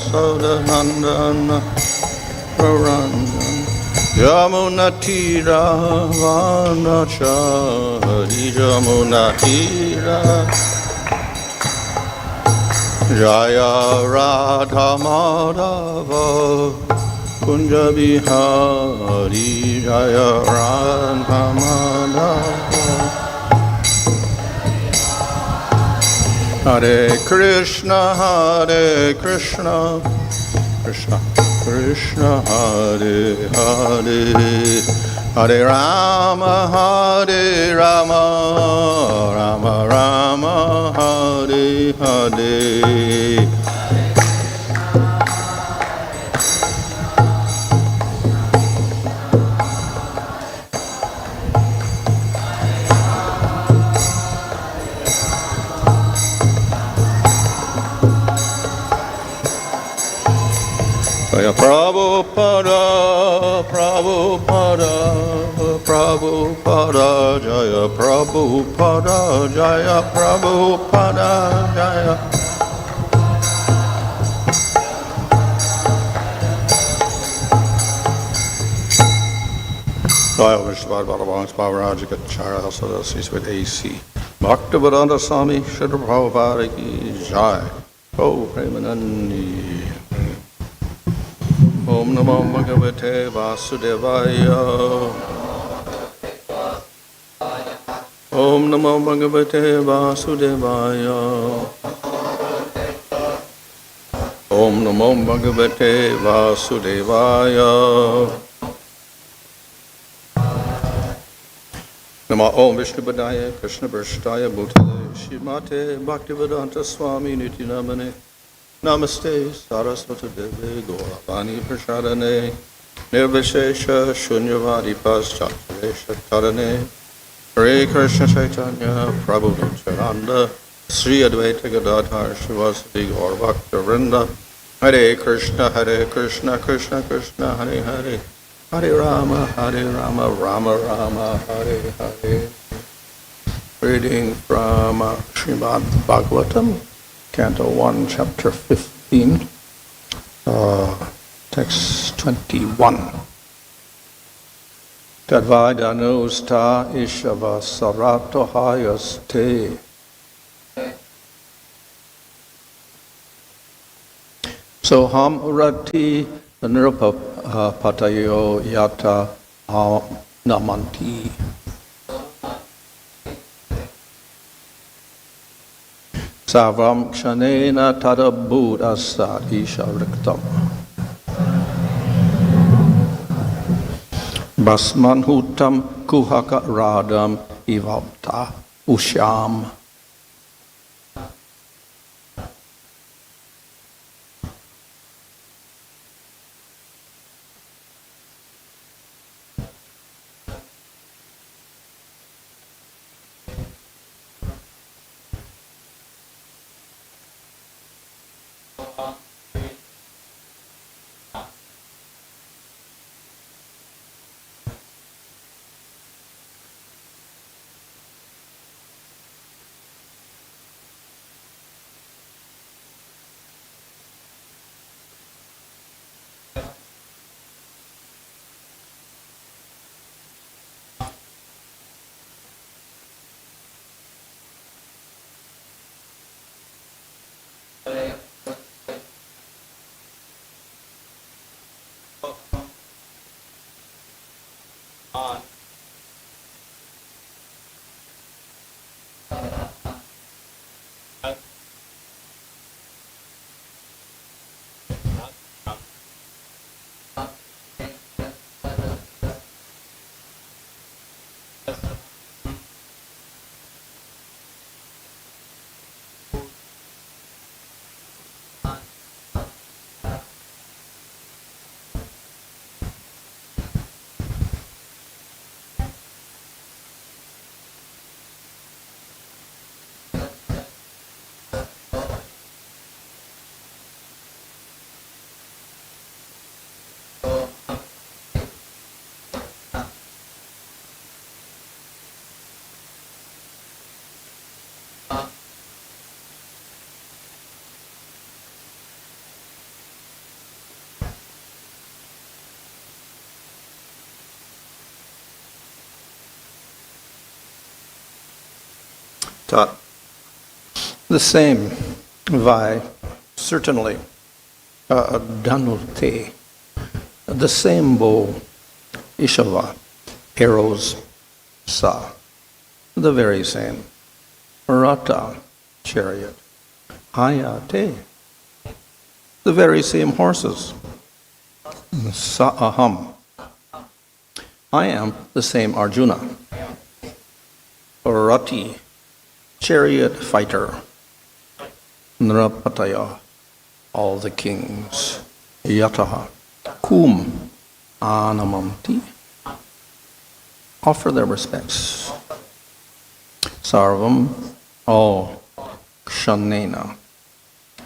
Yasodanandana Prarandan Yamunatira Vanachari Yamunatira Jaya Radha Madhava Kunja Bihari Jaya Radha Madhava Hare Krishna Krishna Krishna Hare Hare Hare Rama Rama Rama Hare Hare Jaya Prabhupada, Prabhupada, Prabhupada, Jaya Prabhupada, Jaya Prabhupada, Jaya. Jaya Vishwad Bhagavan's Bhavaraja Gachara Asad with AC. Bhaktivedanta Swami Srila Prabhupada ki Jai. Oh, Premanandi. Om Namo Bhagavate Vasudevaya. Om Namo Bhagavate Vasudevaya. Om Namo Bhagavate Vasudevaya. Namo Om Vishnu Padaya Krishna Prasthaya Bhutale Shrimate Bhaktivedanta Swami Nityanamane Namaste Saraswati Devi Gauravani Prashadane Nirvishesha Shunyavadi Paschatresha Tarane Hare Krishna Chaitanya Prabhu Nityananda Sri Advaita Gadadhar Shivasati Gaurabhakta Vrinda Hare Krishna Krishna Krishna Hare Hare Hare Rama Rama Rama Hare Hare. Reading from Srimad Bhagavatam Canto 1, Chapter 15, Text 21. Tadvai dhanus ta iṣavaḥ sarato hayās te. Soham rathī nṛpatayo yata ānamanti. Sarvam kṣaṇena tad abhūd asad īśa-riktaṁ. Bhasman hutaṁ kuhaka-rāddham ivoptam ūṣyām. Tat. The same vai, certainly, dhanuḥ, the same bow, iṣavaḥ, arrows, sa, the very same, ratho, chariot, hayāḥ, the very same horses, aham. I am the same Arjuna, ratī, chariot-fighter, nṛpatayo, all the kings, yataḥ, whom ānamanti, offer their respects. Sarvam, all kṣaṇena,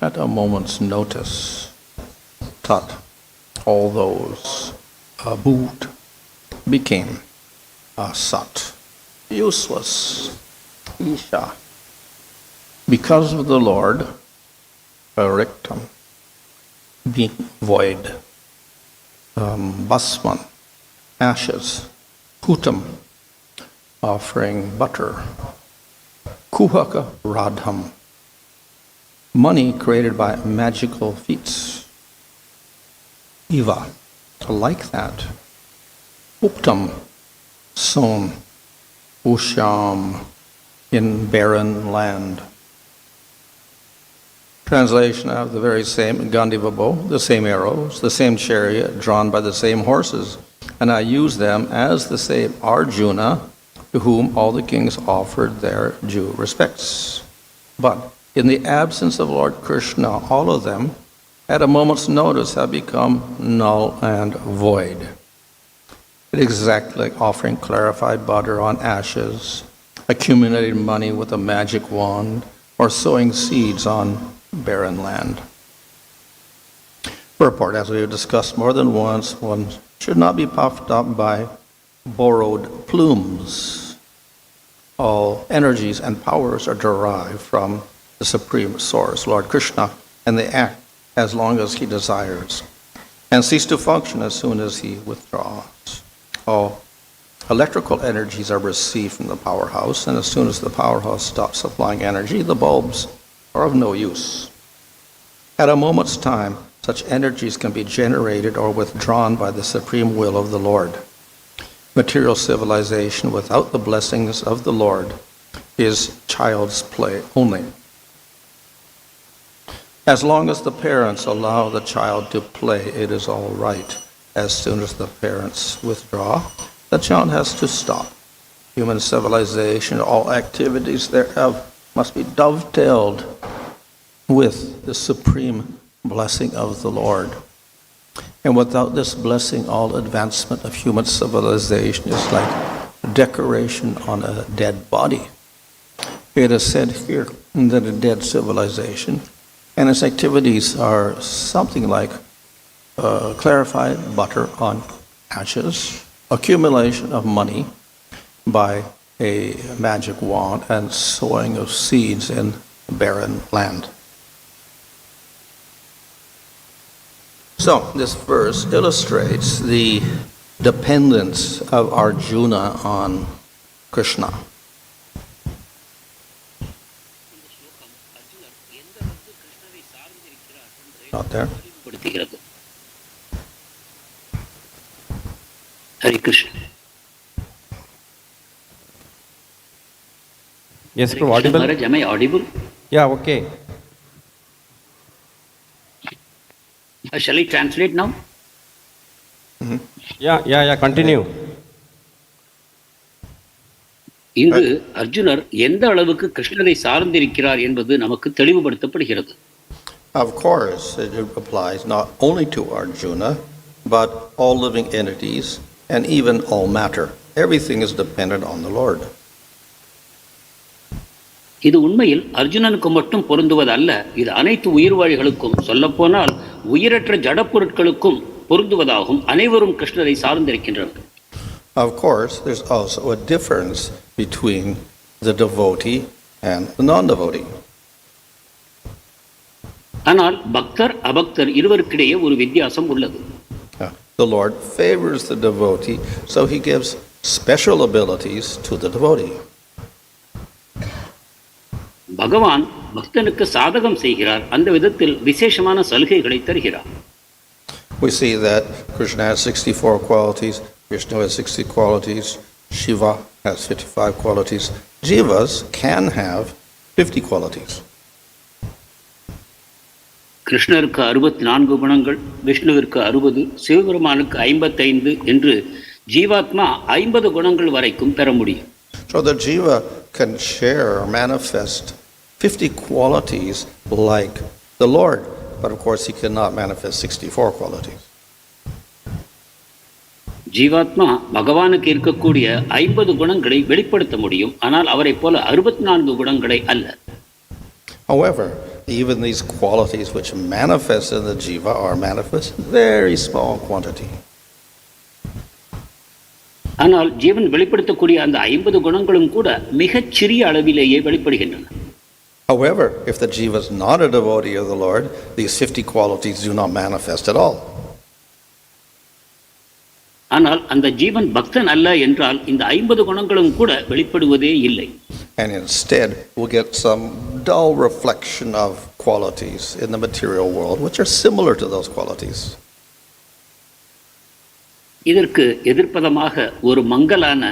at a moment's notice. Tat, all those abhūd, became asad, useless. īśa, because of the Lord, īśa-riktaṁ, being void, bhasman, ashes, hutaṁ, offering butter, kuhaka-rāddham, money created by magical feats, like that, ivoptam, sown, ūṣyām, in barren land. Translation of the very same Gandiva bow, the same arrows, the same chariot drawn by the same horses, and I use them as the same Arjuna, to whom all the kings offered their due respects. But in the absence of Lord Krsna, all of them, at a moment's notice, have become null and void. It is exactly like offering clarified butter on ashes, accumulating money with a magic wand, or sowing seeds on barren land. Purport, as we have discussed more than once, one should not be puffed up by borrowed plumes. All energies and powers are derived from the Supreme Source, Lord Krsna, and they act as long as he desires, and cease to function as soon as he withdraws. All electrical energies are received from the powerhouse, and as soon as the powerhouse stops supplying energy, the bulbs are of no use. At a moment's time, such energies can be generated or withdrawn by the supreme will of the Lord. Material civilization without the blessings of the Lord is child's play only. As long as the parents allow the child to play, it is all right. As soon as the parents withdraw, the child has to stop. Human civilization, all activities thereof, must be dovetailed with the supreme blessing of the Lord. And without this blessing, all advancement of human civilization is like decoration on a dead body. It is said here that a dead civilization and its activities are something like clarified butter on ashes, accumulation of money by a magic wand, and sowing of seeds in barren land. So, this verse illustrates the dependence of Arjuna on Krsna. Not there? Hare Krishna. Yes, bro, audible? Maharaj, am I audible? Yeah, okay. Shall I translate now? Mm-hmm. Yeah, continue. இங்கு அர்ஜுனர் எந்த அளவுக்கு கிருஷ்ணரை சார்ந்திருக்கிறார் என்பது நமக்கு தெளிவுபடுத்தப்படுகிறது. Of course, it applies not only to Arjuna, but all living entities and even all matter. Everything is dependent on the Lord. இது உண்மையில் அர்ஜுனனுக்கு மட்டும் பொருந்துவதல்ல, இது அனைத்து உயிர்வாழிகளுக்கும், சொல்லப்போனால் உயிரற்ற ஜடப்பொருட்களுக்கும் பொருந்துவதாகும். அனைவரும் கிருஷ்ணரை சார்ந்திருக்கின்றனர். Of course, there's also a difference between the devotee and the non-devotee. ஆனால் பக்தர் அபக்தர் இருவருக்கிடையே ஒரு வித்தியாசம் உள்ளது. The Lord favors the devotee, so he gives special abilities to the devotee. பகவான் பக்தனுக்கு சாதகம் செய்கிறார். அந்த விதத்தில் விசேஷமான சலுகைகளை தருகிறார். We see that Krishna has 64 qualities, Vishnu has 60 qualities, Shiva has 55 qualities. Jivas can have 50 qualities. கிருஷ்ணருக்கு 64 குணங்கள், விஷ்ணுவிற்கு 60, சிவபெருமானுக்கு 55 என்று ஜீவாத்மா 50 குணங்கள் வரைக்கும் பெற முடியும். So the jiva can share or manifest 50 qualities like the Lord, but of course he cannot manifest 64 qualities. ஜீவாத்மா பகவானுக்கு இருக்கக்கூடிய 50 குணங்களை வெளிப்படுத்த முடியும், ஆனால் அவரை போல 64 குணங்களை அல்ல. However, even these qualities which manifest in the jiva are manifest in very small quantity. ஆனால் ஜீவன் வெளிப்படுத்தக்கூடிய அந்த 50 குணங்களும் கூட மிகச் சிறிய அளவிலேயே வெளிப்படுகின்றன. However, if the jiva is not a devotee of the Lord, these 50 qualities do not manifest at all. ஆனால் அந்த ஜீவன் பக்தன் அல்ல என்றால் இந்த 50 குணங்களும் கூட வெளிப்படுவதே இல்லை. And instead, we'll get some dull reflection of qualities in the material world which are similar to those qualities. இதற்கு எதிர்ப்பதமாக ஒரு மங்கலான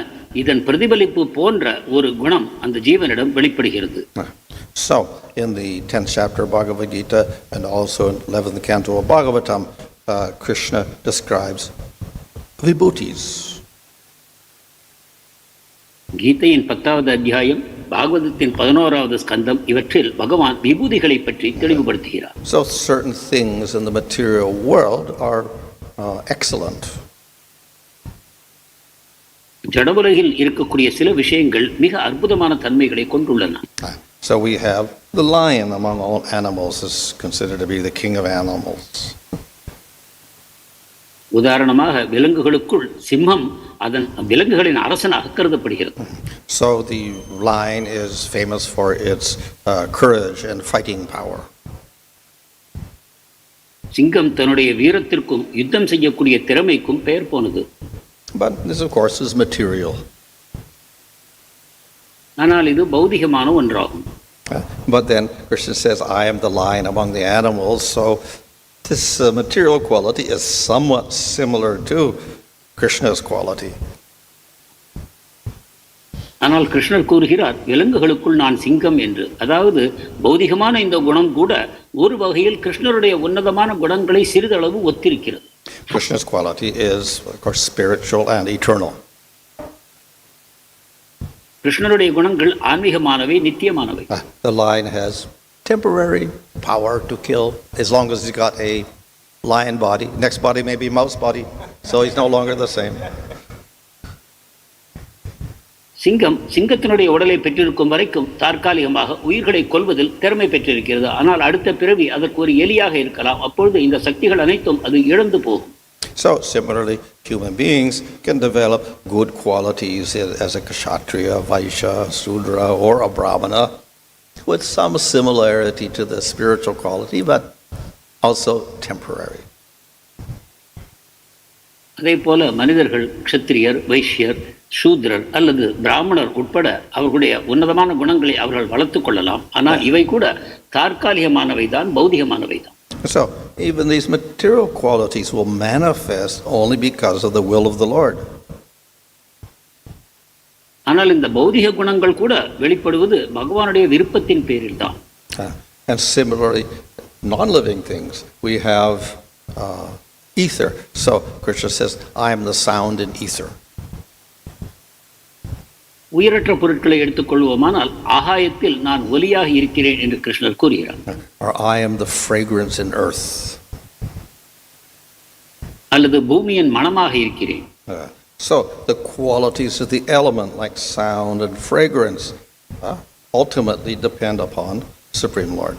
இதன் பிரதிபலிப்பு போன்ற ஒரு குணம் அந்த ஜீவனிடம் வெளிப்படுகிறது. So, in the 10th chapter of Bhagavad Gita and also in 11th canto of Bhagavatam, Krishna describes Devotees. கீதையின் 10வது அத்தியாயம், பாகவதத்தின் 11வது ஸ்கந்தம் இவற்றில் பகவான் விபூதிகளை பற்றி தெளிவுபடுத்துகிறார். So certain things in the material world are excellent. ஜடவுலகில் இருக்கக்கூடிய சில விஷயங்கள் மிக அற்புதமான தன்மைகளை கொண்டுள்ளன. So we have the lion among all animals is considered to be the king of animals. உதாரணமாக விலங்குகளுக்குள் சிம்மம் அதன் விலங்குகளின் அரசனாக கருதப்படுகிறது. So the lion is famous for its courage and fighting power. சிங்கம் தன்னுடைய வீரத்திற்கும் யுத்தம் செய்யக்கூடிய திறமைக்கும் பெயர் போனது. But this of course is material. ஆனால் இது பௌதிகமான ஒன்றாகும். But then Krishna says, I am the lion among the animals, so this material quality is somewhat similar to Krishna's quality. ஆனால் கிருஷ்ணர் கூறுகிறார், விலங்குகளுக்குள் நான் சிங்கம் என்று. அதாவது பௌதிகமான இந்த குணம் கூட ஒரு வகையில் கிருஷ்ணருடைய உன்னதமான குணங்களை சிறிதளவு ஒத்திருக்கிறது. Krishna's quality is, of course, spiritual and eternal. கிருஷ்ணருடைய குணங்கள் ஆன்மீகமானவை, நித்தியமானவை. The lion has temporary power to kill as long as he's got a lion body. Next body may be mouse body, so he's no longer the same. சிங்கத்தினுடைய உடலை பெற்றிருக்கும் வரைக்கும் தற்காலிகமாக உயிர்களை கொல்வதில் திறமை பெற்றிருக்கிறது. ஆனால் அடுத்த பிறவி அதற்கு ஒரு எலியாக இருக்கலாம். அப்பொழுது இந்த சக்திகள் அனைத்தும் அது இழந்து போகும். So similarly, human beings can develop good qualities as a kshatriya, vaishya, sudra, or a brahmana with some similarity to the spiritual quality, but also temporary. அதே போல மனிதர்கள் க்ஷத்திரியர், வைஷ்யர், சூத்ரர் அல்லது பிராமணர் உட்பட அவர்களுடைய உன்னதமான குணங்களை அவர்கள் வளர்த்துக் கொள்ளலாம். ஆனால் இவை கூட தற்காலிகமானவை தான், பௌதிகமானவை தான். So even these material qualities will manifest only because of the will of the Lord. ஆனால் இந்த பௌதிக குணங்கள் கூட வெளிப்படுவது பகவானுடைய விருப்பத்தின் பேரில் தான். And similarly, non-living things, we have ether. So Krishna says, I am the sound in ether. உயிரற்ற பொருட்களை எடுத்துக்கொள்வோமானால் ஆகாயத்தில் நான் ஒலியாக இருக்கிறேன் என்று கிருஷ்ணர் கூறுகிறார். Or I am the fragrance in earth. அல்லது பூமியின் மணமாக இருக்கிறேன். So the qualities of the element like sound and fragrance ultimately depend upon Supreme Lord.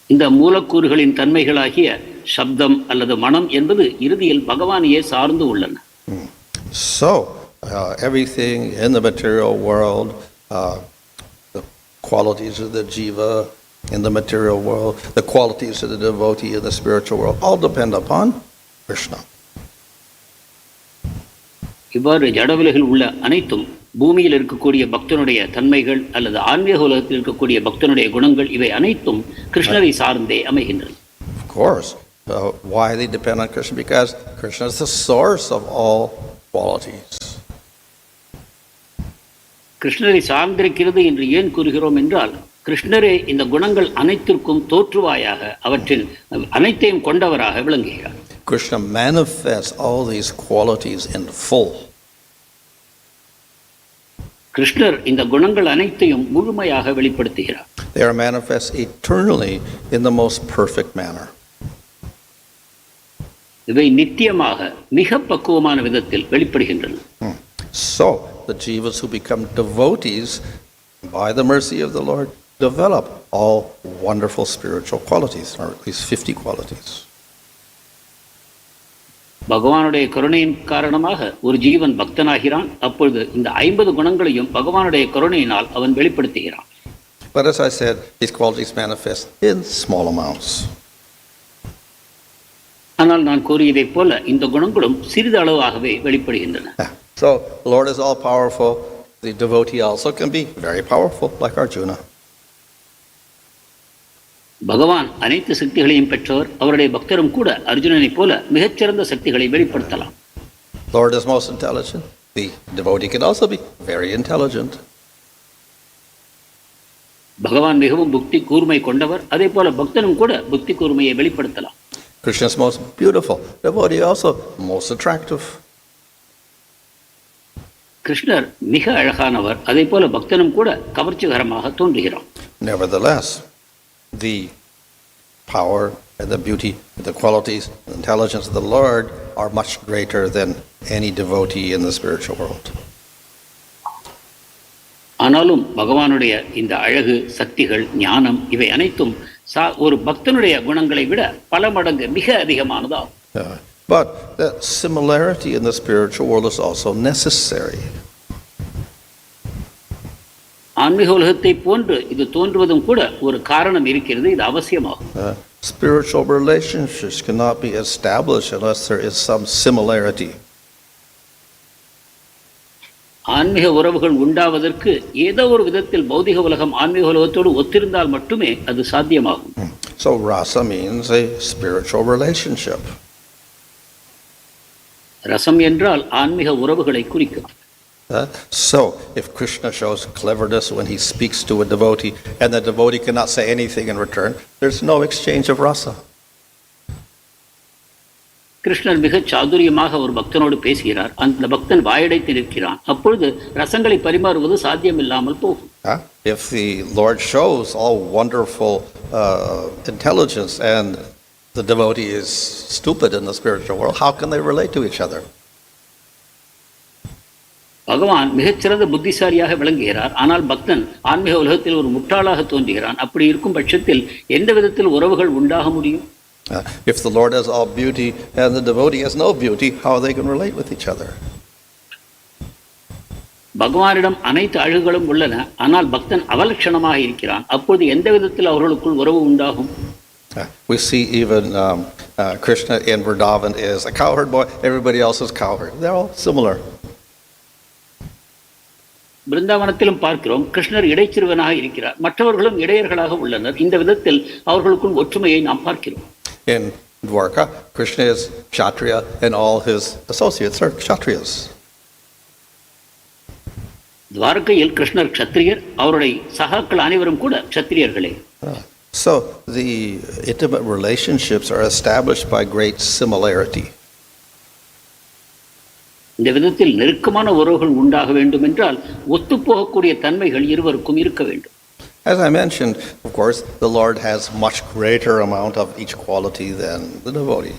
இந்த மூலக்கூறுகளின் தன்மைகளாகிய சப்தம் அல்லது மனம் என்பது இறுதியில் பகவானையே சார்ந்து உள்ளன. So everything in the material world, the qualities of the jiva in the material world, the qualities of the devotee in the spiritual world, all depend upon Krishna. இவ்வாறு ஜடவிலகில் உள்ள அனைத்தும் பூமியில் இருக்கக்கூடிய பக்தனுடைய தன்மைகள் அல்லது ஆன்மீக உலகத்தில் இருக்கக்கூடிய பக்தனுடைய குணங்கள் இவை அனைத்தும் கிருஷ்ணரை சார்ந்தே அமைகின்றன. Of course. Why they depend on Krishna? Because Krishna is the source of all qualities. கிருஷ்ணரை சார்ந்திருக்கிறது என்று ஏன் கூறுகிறோம் என்றால், கிருஷ்ணரே இந்த குணங்கள் அனைத்திற்கும் தோற்றுவாயாக, அவற்றின் அனைத்தையும் கொண்டவராக விளங்குகிறார். Krishna manifests all these qualities in full. கிருஷ்ணர் இந்த குணங்கள் அனைத்தையும் முழுமையாக வெளிப்படுத்துகிறார். They are manifest eternally in the most perfect manner. இவை நித்தியமாக மிக பக்குவமான விதத்தில் வெளிப்படுகின்றன. So, the jivas who become devotees by the mercy of the Lord develop all wonderful spiritual qualities, or at least 50 qualities. பகவானுடைய கருணையின் காரணமாக ஒரு ஜீவன் பக்தனாகிறான். அப்பொழுது இந்த 50 குணங்களையும் பகவானுடைய கருணையினால் அவன் வெளிப்படுத்துகிறான். But as I said, these qualities manifest in small amounts. ஆனால் நான் கூறியதைப் போல இந்த குணங்களும் சிறிது அளவாகவே வெளிப்படுகின்றன. So, the Lord is all powerful. The devotee also can be very powerful, like Arjuna. பகவான் அனைத்து சக்திகளையும் பெற்றவர். அவருடைய பக்தரும் கூட அர்ஜுனனைப் போல மிகச்சிறந்த சக்திகளை வெளிப்படுத்தலாம். Lord is most intelligent. The devotee can also be very intelligent. பகவான் மிகவும் புத்தி கூர்மை கொண்டவர். அதே போல பக்தனும் கூட புத்தி கூர்மையை வெளிப்படுத்தலாம். Krishna is most beautiful. Devotee also most attractive. கிருஷ்ணர் மிக அழகானவர். அதே போல பக்தனும் கூட கவர்ச்சிகரமாக தோன்றுகிறார். Nevertheless, the power and the beauty, the qualities, the intelligence of the Lord are much greater than any devotee in the spiritual world. ஆனாலும் பகவானுடைய இந்த அழகு, சக்திகள், ஞானம் இவை அனைத்தும் ஒரு பக்தனுடைய குணங்களை விட பல மடங்கு மிக அதிகமானதாகும். But that similarity in the spiritual world is also necessary. ஆன்மீக உலகத்தை போன்று இது தோன்றுவதும் கூட ஒரு காரணம் இருக்கிறது. இது அவசியமாகும். Spiritual relationships cannot be established unless there is some similarity. ஆன்மீக உறவுகள் உண்டாவதற்கு ஏதோ ஒரு விதத்தில் பௌதிக உலகம் ஆன்மீக உலகத்தோடு ஒத்திருந்தால் மட்டுமே அது சாத்தியமாகும். So rasa means a spiritual relationship. ரசம் என்றால் ஆன்மீக உறவுகளை குறிக்கும். So if Krishna shows cleverness when he speaks to a devotee and the devotee cannot say anything in return, there's no exchange of rasa. கிருஷ்ணர் மிக சாதுரியமாக ஒரு பக்தனோடு பேசுகிறார். அந்த பக்தன் வாயடைத்து நிற்கிறான். அப்பொழுது ரசங்களை பரிமாறுவது சாத்தியமில்லாமல் போகும். If the Lord shows all wonderful intelligence and the devotee is stupid in the spiritual world, how can they relate to each other? பகவான் மிகச்சிறந்த புத்திசாலியாக விளங்குகிறார். ஆனால் பக்தன் ஆன்மீக உலகத்தில் ஒரு முட்டாளாக தோன்றுகிறான். அப்படி இருக்கும் பட்சத்தில் எந்த விதத்தில் உறவுகள் உண்டாக முடியும்? If the Lord has all beauty and the devotee has no beauty, how they can relate with each other? பகவானிடம் அனைத்து அழகுகளும் உள்ளன. ஆனால் பக்தன் அவலட்சணமாக இருக்கிறான். அப்போது எந்த விதத்தில் அவர்களுக்குள் உறவு உண்டாகும்? We see even Krishna in Vrindavan is a cowherd boy. Everybody else is cowherd. They're all similar. பிருந்தாவனத்திலும் பார்க்கிறோம், கிருஷ்ணர் இடைச்சிறுவனாக இருக்கிறார். மற்றவர்களும் இடையர்களாக உள்ளனர். இந்த விதத்தில் அவர்களுக்குள் ஒற்றுமையை நாம் பார்க்கிறோம். In Dwarka, Krishna is kshatriya and all his associates are kshatriyas. துவாரகையில் கிருஷ்ணர் க்ஷத்ரியர், அவருடைய சகாக்கள் அனைவரும் கூட க்ஷத்ரியர்களே. So the intimate relationships are established by great similarity. இந்த விதத்தில் நெருக்கமான உறவுகள் உண்டாக வேண்டும் என்றால் ஒத்துப்போகக்கூடிய தன்மைகள் இருவருக்கும் இருக்க வேண்டும். As I mentioned, of course, the Lord has much greater amount of each quality than the devotee.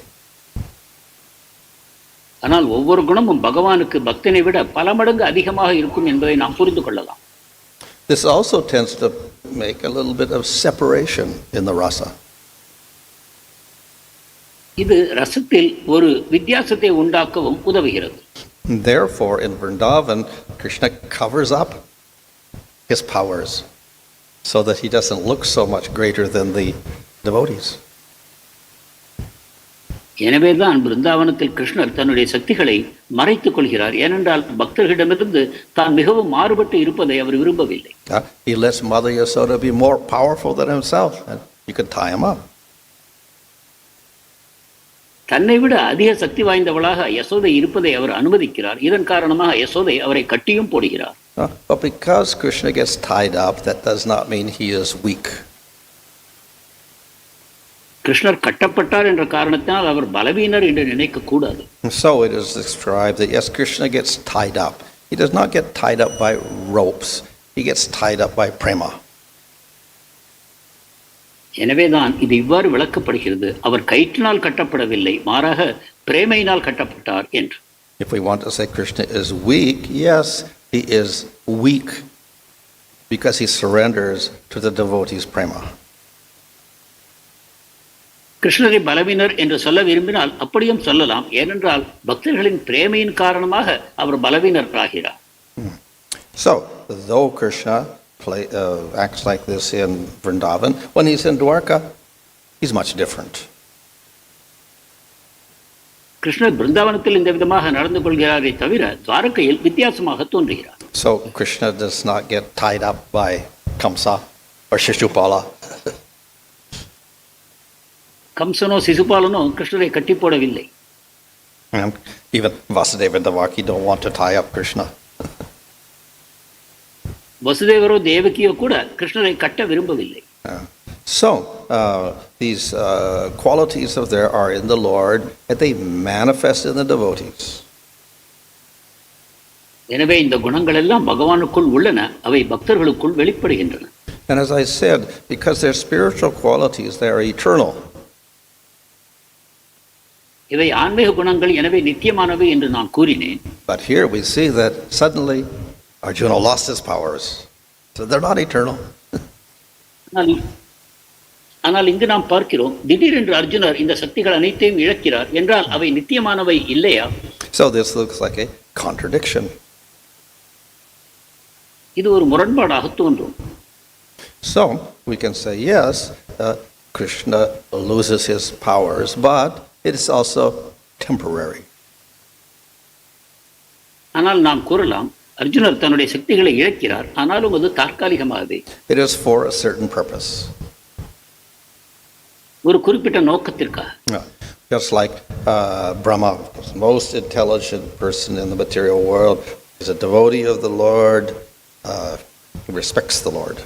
ஆனால் ஒவ்வொரு குணமும் பகவானுக்கு பக்தனை விட பல மடங்கு அதிகமாக இருக்கும் என்பதை நாம் புரிந்து கொள்ளலாம். This also tends to make a little bit of separation in the rasa. இது ரசத்தில் ஒரு வித்தியாசத்தை உண்டாக்கவும் உதவுகிறது. Therefore, in Vrindavan, Krishna covers up his powers so that he doesn't look so much greater than the devotees. எனவேதான் பிருந்தாவனத்தில் கிருஷ்ணர் தன்னுடைய சக்திகளை மறைத்துக் கொள்கிறார். ஏனென்றால் பக்தர்களிடமிருந்து தான் மிகவும் மாறுபட்டு இருப்பதை அவர் விரும்பவில்லை. He lets Mother Yasoda be more powerful than himself, and you could tie him up. தன்னை விட அதிக சக்தி வாய்ந்தவளாக யசோதை இருப்பதை அவர் அனுமதிக்கிறார். இதன் காரணமாக யசோதை அவரை கட்டியும் போடுகிறார். But because Krishna gets tied up, that does not mean he is weak. கிருஷ்ணர் கட்டப்பட்டார் என்ற காரணத்தினால் அவர் பலவீனர் என்று நினைக்க கூடாது. So it is described that yes, Krishna gets tied up. He does not get tied up by ropes. He gets tied up by prema. எனவேதான் இது இவ்வாறு விளக்கப்படுகிறது. அவர் கயிற்றினால் கட்டப்படவில்லை, மாறாக பிரேமையினால் கட்டப்பட்டார் என்று. If we want to say Krishna is weak, yes, he is weak because he surrenders to the devotees' prema. கிருஷ்ணரை பலவீனர் என்று சொல்ல விரும்பினால் அப்படியும் சொல்லலாம். ஏனென்றால் பக்தர்களின் பிரேமையின் காரணமாக அவர் பலவீனர் ஆகிறார். So, though Krishna acts like this in Vrindavan, when he's in Dwarka, he's much different. கிருஷ்ணர் பிருந்தாவனத்தில் இந்த விதமாக நடந்து கொள்கிறாரே தவிர துவாரகையில் வித்தியாசமாக தோன்றுகிறார். So, Krishna does not get tied up by Kamsa or Shishupala. கம்சனோ சிசுபாலனோ கிருஷ்ணரை கட்டி போடவில்லை. And even Vasudeva and Devaki don't want to tie up Krishna. வசுதேவரோ தேவகியோ கூட கிருஷ்ணரை கட்ட விரும்பவில்லை. So, these qualities of there are in the Lord, and they manifest in the devotees. எனவே இந்த குணங்கள் எல்லாம் பகவானுக்குள் உள்ளன, அவை பக்தர்களுக்குள் வெளிப்படுகின்றன. And as I said, because they're spiritual qualities, they are eternal. இவை ஆன்மீக குணங்கள், எனவே நித்தியமானவை என்று நான் கூறினேன். But here we see that suddenly Arjuna lost his powers. So they're not eternal. ஆனால் இங்கு நாம் பார்க்கிறோம், திடீரென்று அர்ஜுனர் இந்த சக்திகள் அனைத்தையும் இழக்கிறார் என்றால் அவை நித்தியமானவை இல்லையா? So this looks like a contradiction. இது ஒரு முரண்பாடாக தோன்றும். So we can say, yes, Krishna loses his powers, but it is also temporary. ஆனால் நாம் கூறலாம், அர்ஜுனர் தன்னுடைய சக்திகளை இழக்கிறார், ஆனாலும் அது தற்காலிகமாகவே. It is for a certain purpose. ஒரு குறிப்பிட்ட நோக்கத்திற்காக. Just like Brahma, the most intelligent person in the material world, is a devotee of the Lord, he respects the Lord.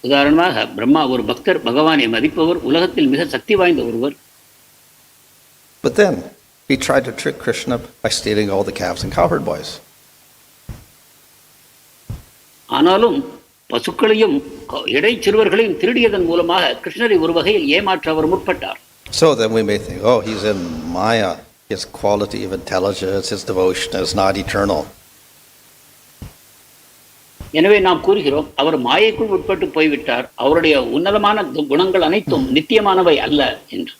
உதாரணமாக பிரம்மா ஒரு பக்தர், பகவானை மதிப்பவர், உலகத்தில் மிக சக்தி வாய்ந்த ஒருவர். But then he tried to trick Krishna by stealing all the calves and cowherd boys. ஆனாலும் பசுக்களையும் இடை சிறுவர்களையும் திருடியதன் மூலமாக கிருஷ்ணரை ஒரு வகையில் ஏமாற்ற அவர் முற்பட்டார். So then we may think, oh, he's in Maya. His quality of intelligence, his devotion is not eternal. எனவே நாம் கூறுகிறோம், அவர் மாயைக்குள் உட்பட்டு போய்விட்டார், அவருடைய உன்னதமான குணங்கள் அனைத்தும் நித்தியமானவை அல்ல என்று.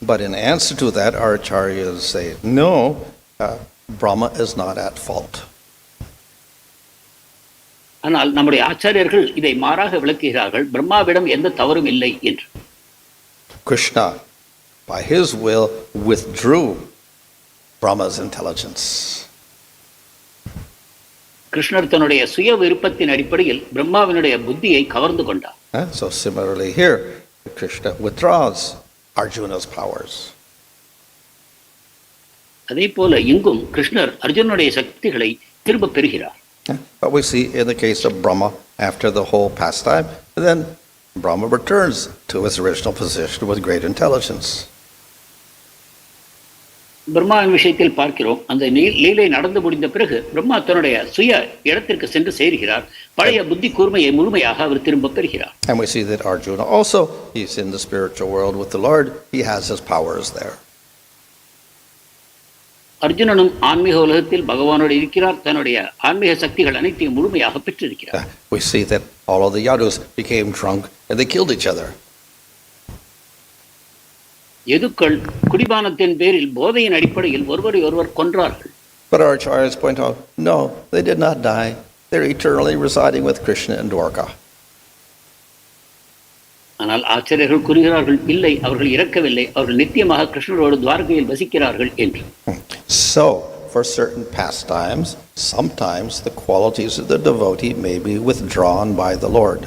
But in answer to that, our acharyas say, no, Brahma is not at fault. ஆனால் நம்முடைய ஆச்சாரியர்கள் இதை மாறாக விளக்குகிறார்கள், பிரம்மாவிடம் எந்த தவறும் இல்லை என்று. Krishna, by his will, withdrew Brahma's intelligence. கிருஷ்ணர் தன்னுடைய சுய விருப்பத்தின் அடிப்படையில் பிரம்மாவினுடைய புத்தியை கவர்ந்து கொண்டார். So similarly here, Krishna withdraws Arjuna's powers. அதே போல இங்கும் கிருஷ்ணர் அர்ஜுனுடைய சக்திகளை திரும்ப பெறுகிறார். But we see in the case of Brahma, after the whole pastime, then Brahma returns to his original position with great intelligence. பிரம்மாவின் விஷயத்தில் பார்க்கிறோம், அந்த லீலை நடந்து முடிந்த பிறகு பிரம்மா தன்னுடைய சுய இடத்திற்கு சென்று சேர்கிறார். பழைய புத்தி கூர்மையை முழுமையாக அவர் திரும்ப பெறுகிறார். And we see that Arjuna also, he's in the spiritual world with the Lord, he has his powers there. அர்ஜுனனும் ஆன்மீக உலகத்தில் பகவானோடு இருக்கிறார், தன்னுடைய ஆன்மீக சக்திகள் அனைத்தையும் முழுமையாக பெற்றிருக்கிறார். We see that all of the yadus became drunk and they killed each other. எதுக்கள் குடிபானத்தின் பேரில் போதையின் அடிப்படையில் ஒருவரை ஒருவர் கொன்றார்கள். But our acharyas point out, no, they did not die. They're eternally residing with Krishna in Dwarka. ஆனால் ஆச்சாரியர்கள் கூறுகிறார்கள், இல்லை, அவர்கள் இறக்கவில்லை, அவர்கள் நித்தியமாக கிருஷ்ணரோடு துவாரகையில் வசிக்கிறார்கள் என்று. So, for certain pastimes, sometimes the qualities of the devotee may be withdrawn by the Lord.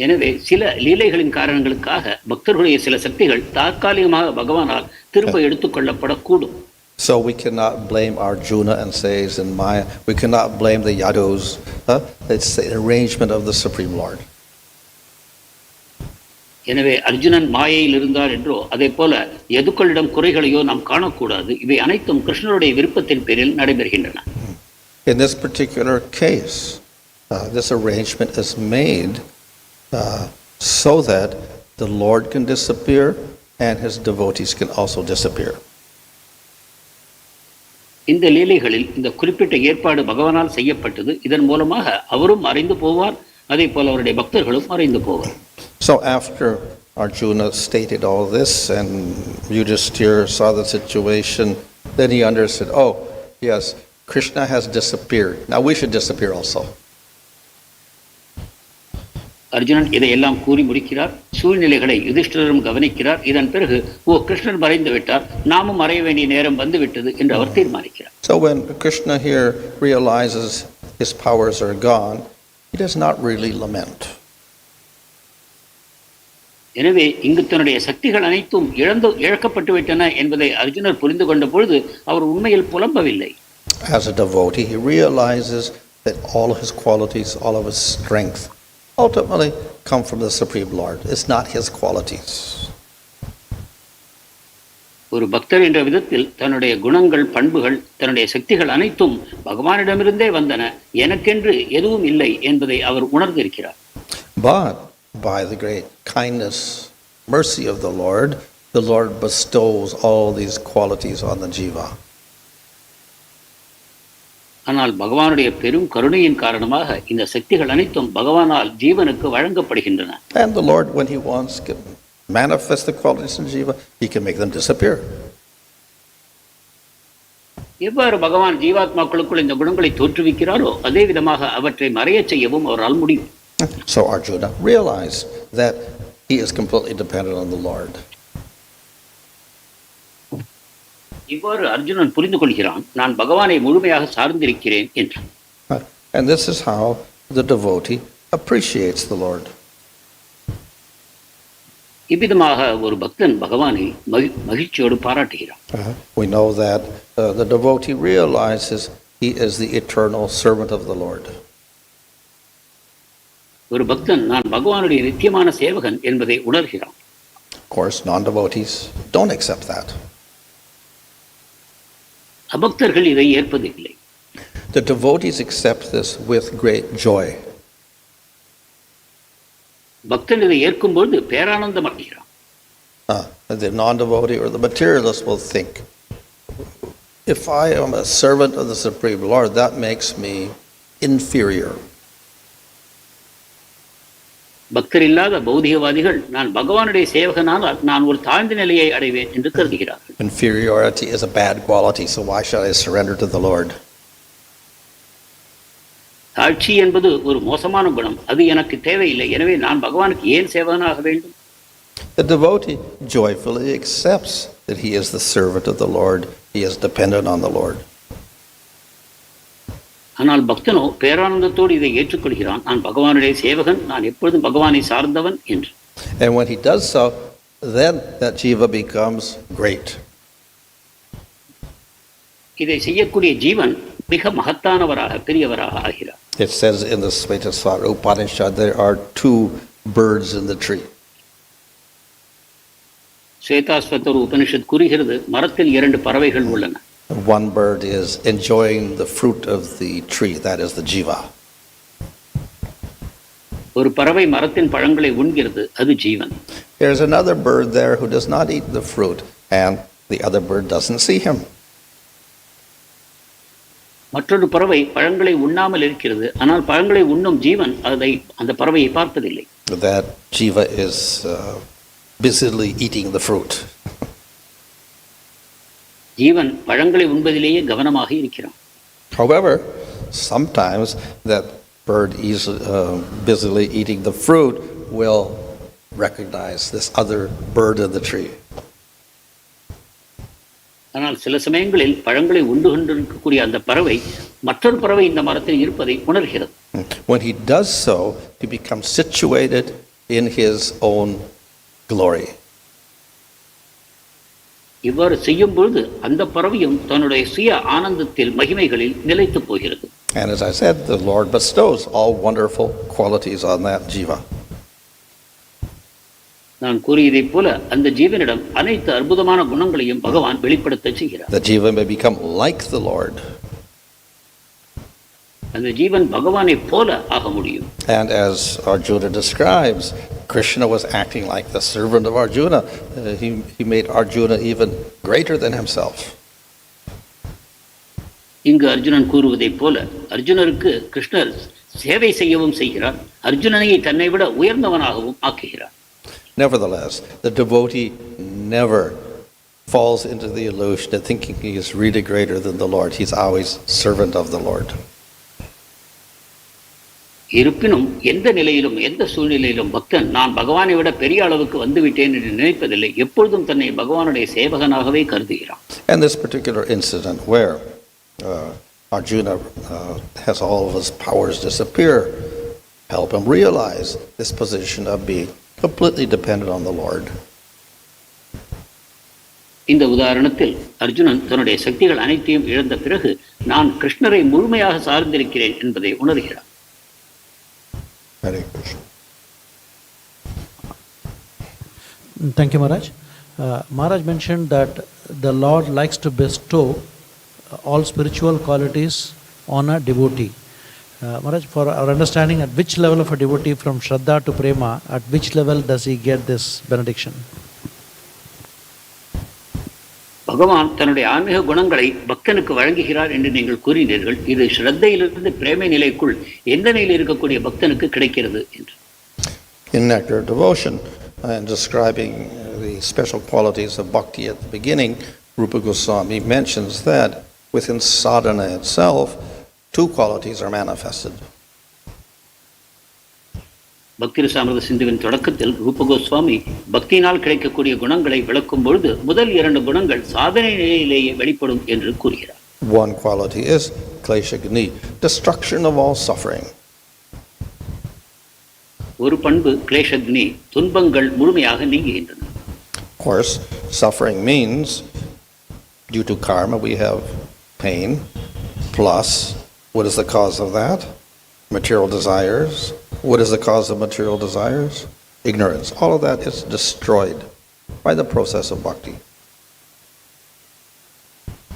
எனவே சில லீலைகளின் காரணங்களுக்காக பக்தர்களுடைய சில சக்திகள் தற்காலிகமாக பகவானால் திரும்ப எடுத்துக்கொள்ளப்படக்கூடும். So we cannot blame Arjuna and says in Maya, we cannot blame the yadus. It's the arrangement of the Supreme Lord. எனவே அர்ஜுனன் மாயையில் இருந்தார் என்றோ அதே போல எதுக்களிடம் குறைகளையோ நாம் காணக்கூடாது. இவை அனைத்தும் கிருஷ்ணருடைய விருப்பத்தின் பேரில் நடைபெறுகின்றன. In this particular case, this arrangement is made so that the Lord can disappear and his devotees can also disappear. இந்த லீலைகளில் இந்த குறிப்பிட்ட ஏற்பாடு பகவானால் செய்யப்பட்டது. இதன் மூலமாக அவரும் மறைந்து போவார், அதே போல அவருடைய பக்தர்களும் மறைந்து போவார். So after Arjuna stated all this and Yudhishthira saw the situation, then he understood, oh yes, Krishna has disappeared. Now we should disappear also. Arjunan இதையெல்லாம் கூறி முடிக்கிறார். சூழ்நிலைகளை யுதிஷ்டிரரும் கவனிக்கிறார். இதன் பிறகு கிருஷ்ணர் மறைந்து விட்டார், நாமும் மறைய வேண்டிய நேரம் வந்துவிட்டது என்று அவர் தீர்மானிக்கிறார். So when Krishna here realizes his powers are gone, he does not really lament. எனவே இங்கு தன்னுடைய சக்திகள் அனைத்தும் இழக்கப்பட்டு விட்டன என்பதை அர்ஜுனர் புரிந்து கொண்ட பொழுது அவர் உண்மையில் புலம்பவில்லை. As a devotee, he realizes that all of his qualities, all of his strength, ultimately come from the Supreme Lord. It's not his qualities. ஒரு பக்தர் என்ற விதத்தில் தன்னுடைய குணங்கள், பண்புகள், தன்னுடைய சக்திகள் அனைத்தும் பகவானிடமிருந்தே வந்தன, எனக்கென்று எதுவும் இல்லை என்பதை அவர் உணர்ந்திருக்கிறார். But by the great kindness, mercy of the Lord bestows all these qualities on the jiva. ஆனால் பகவானுடைய பெரும் கருணையின் காரணமாக இந்த சக்திகள் அனைத்தும் பகவானால் ஜீவனுக்கு வழங்கப்படுகின்றன. And the Lord, when he wants to manifest the qualities in jiva, he can make them disappear. எவ்வாறு பகவான் ஜீவாத்மாக்களுக்குள் இந்த குணங்களை தோற்றுவிக்கிறாரோ அதே விதமாக அவற்றை மறையச் செய்யவும் அவரால் முடியும். So Arjuna realized that he is completely dependent on the Lord. இவ்வாறு அர்ஜுனன் புரிந்து கொள்கிறான், நான் பகவானை முழுமையாக சார்ந்திருக்கிறேன் என்று. And this is how the devotee appreciates the Lord. இவ்விதமாக ஒரு பக்தன் பகவானை மகிழ்ச்சியோடு பாராட்டுகிறான். We know that the devotee realizes he is the eternal servant of the Lord. ஒரு பக்தன் நான் பகவானுடைய நித்தியமான சேவகன் என்பதை உணர்கிறான். Of course, non-devotees don't accept that. அபக்தர்கள் இதை ஏற்பதில்லை. The devotees accept this with great joy. பக்தன் இதை ஏற்கும்போது பேரானந்தம் அடைகிறான். The non-devotee or the materialist will think, if I am a servant of the Supreme Lord, that makes me inferior. பக்தர் இல்லாத பௌதிகவாதிகள் நான் பகவானுடைய சேவகனானால் நான் ஒரு தாழ்ந்த நிலையை அடைவேன் என்று கருதுகிறார்கள். Inferiority is a bad quality, so why should I surrender to the Lord? தாழ்ச்சி என்பது ஒரு மோசமான குணம், அது எனக்கு தேவையில்லை, எனவே நான் பகவானுக்கு ஏன் சேவகனாக வேண்டும்? The devotee joyfully accepts that he is the servant of the Lord, he is dependent on the Lord. ஆனால் பக்தனோ பேரானந்தத்தோடு இதை ஏற்றுக்கொள்கிறான், நான் பகவானுடைய சேவகன், நான் எப்பொழுதும் பகவானை சார்ந்தவன் என்று. And when he does so, then that jiva becomes great. இதை செய்யக்கூடிய ஜீவன் மிக மகத்தானவராக, பெரியவராக ஆகிறார். It says in the Svetasvatara Upanishad, there are two birds in the tree. Shvetashvatara Upanishad கூறுகிறது, மரத்தில் இரண்டு பறவைகள் உள்ளன. One bird is enjoying the fruit of the tree, that is the jiva. ஒரு பறவை மரத்தின் பழங்களை உண்கிறது, அது ஜீவன். There's another bird there who does not eat the fruit, and the other bird doesn't see him. மற்றொரு பறவை பழங்களை உண்ணாமல் இருக்கிறது, ஆனால் பழங்களை உண்ணும் ஜீவன் அந்த பறவையை பார்ப்பதில்லை. That jiva is busily eating the fruit. ஜீவன் பழங்களை உண்பதிலேயே கவனமாக இருக்கிறான். However, sometimes that bird busily eating the fruit will recognize this other bird in the tree. ஆனால் சில சமயங்களில் பழங்களை உண்டு கொண்டிருக்கக்கூடிய அந்த பறவை மற்றொரு பறவை இந்த மரத்தில் இருப்பதை உணர்கிறது. When he does so, he becomes situated in his own glory. இவ்வாறு செய்யும் பொழுது அந்த பறவையும் தன்னுடைய சுய ஆனந்தத்தில் மகிமைகளில் நிலைத்து போகிறது. And as I said, the Lord bestows all wonderful qualities on that jiva. நான் கூறியதைப் போல அந்த ஜீவனிடம் அனைத்து அற்புதமான குணங்களையும் பகவான் வெளிப்படுத்த செய்கிறார். The jiva may become like the Lord. அந்த ஜீவன் பகவானை போல ஆக முடியும். And as Arjuna describes, Krsna was acting like the servant of Arjuna. He made Arjuna even greater than himself. இங்கு அர்ஜுனன் கூறுவதைப் போல அர்ஜுனருக்கு கிருஷ்ணர் சேவை செய்யவும் செய்கிறார், அர்ஜுனனை தன்னை விட உயர்ந்தவனாகவும் ஆக்குகிறார். Nevertheless, the devotee never falls into the illusion of thinking he is really greater than the Lord. He's always servant of the Lord. இருப்பினும் எந்த நிலையிலும் எந்த சூழ்நிலையிலும் பக்தன் நான் பகவானை விட பெரிய அளவுக்கு வந்துவிட்டேன் என்று நினைப்பதில்லை, எப்பொழுதும் தன்னை பகவானுடைய சேவகனாகவே கருதுகிறான். And this particular incident where Arjuna has all of his powers disappear, help him realize this position of being completely dependent on the Lord. இந்த உதாரணத்தில் அர்ஜுனன் தன்னுடைய சக்திகள் அனைத்தையும் இழந்த பிறகு நான் கிருஷ்ணரை முழுமையாக சார்ந்திருக்கிறேன் என்பதை உணர்கிறான். Hare Krishna. Thank you, Maharaj. Maharaj mentioned that the Lord likes to bestow all spiritual qualities on a devotee. Maharaj, for our understanding, at which level of a devotee from Shraddha to Prema, at which level does he get this benediction? பகவான் தன்னுடைய ஆன்மீக குணங்களை பக்தனுக்கு வழங்குகிறார் என்று நீங்கள் கூறினீர்கள். இது ஸ்ரத்தையிலிருந்து பிரேமை நிலைக்குள் எந்த நிலையில் இருக்கக்கூடிய பக்தனுக்கு கிடைக்கிறது என்று. In Nectar of Devotion, and describing the special qualities of bhakti at the beginning, Rupa Goswami mentions that within sadhana itself, two qualities are manifested. பக்தி ரசாமிர்த சிந்துவின் தொடக்கத்தில் ரூப கோஸ்வாமி பக்தியினால் கிடைக்கக்கூடிய குணங்களை விளக்கும் பொழுது முதல் 2 குணங்கள் சாதனை நிலையிலேயே வெளிப்படும் என்று கூறுகிறார். One quality is kleshagni, destruction of all suffering. ஒரு பண்பு கிளேஷக்னி, துன்பங்கள் முழுமையாக நீங்குகின்றன. Of course, suffering means due to karma we have pain, plus what is the cause of that? Material desires. What is the cause of material desires? Ignorance. All of that is destroyed by the process of bhakti.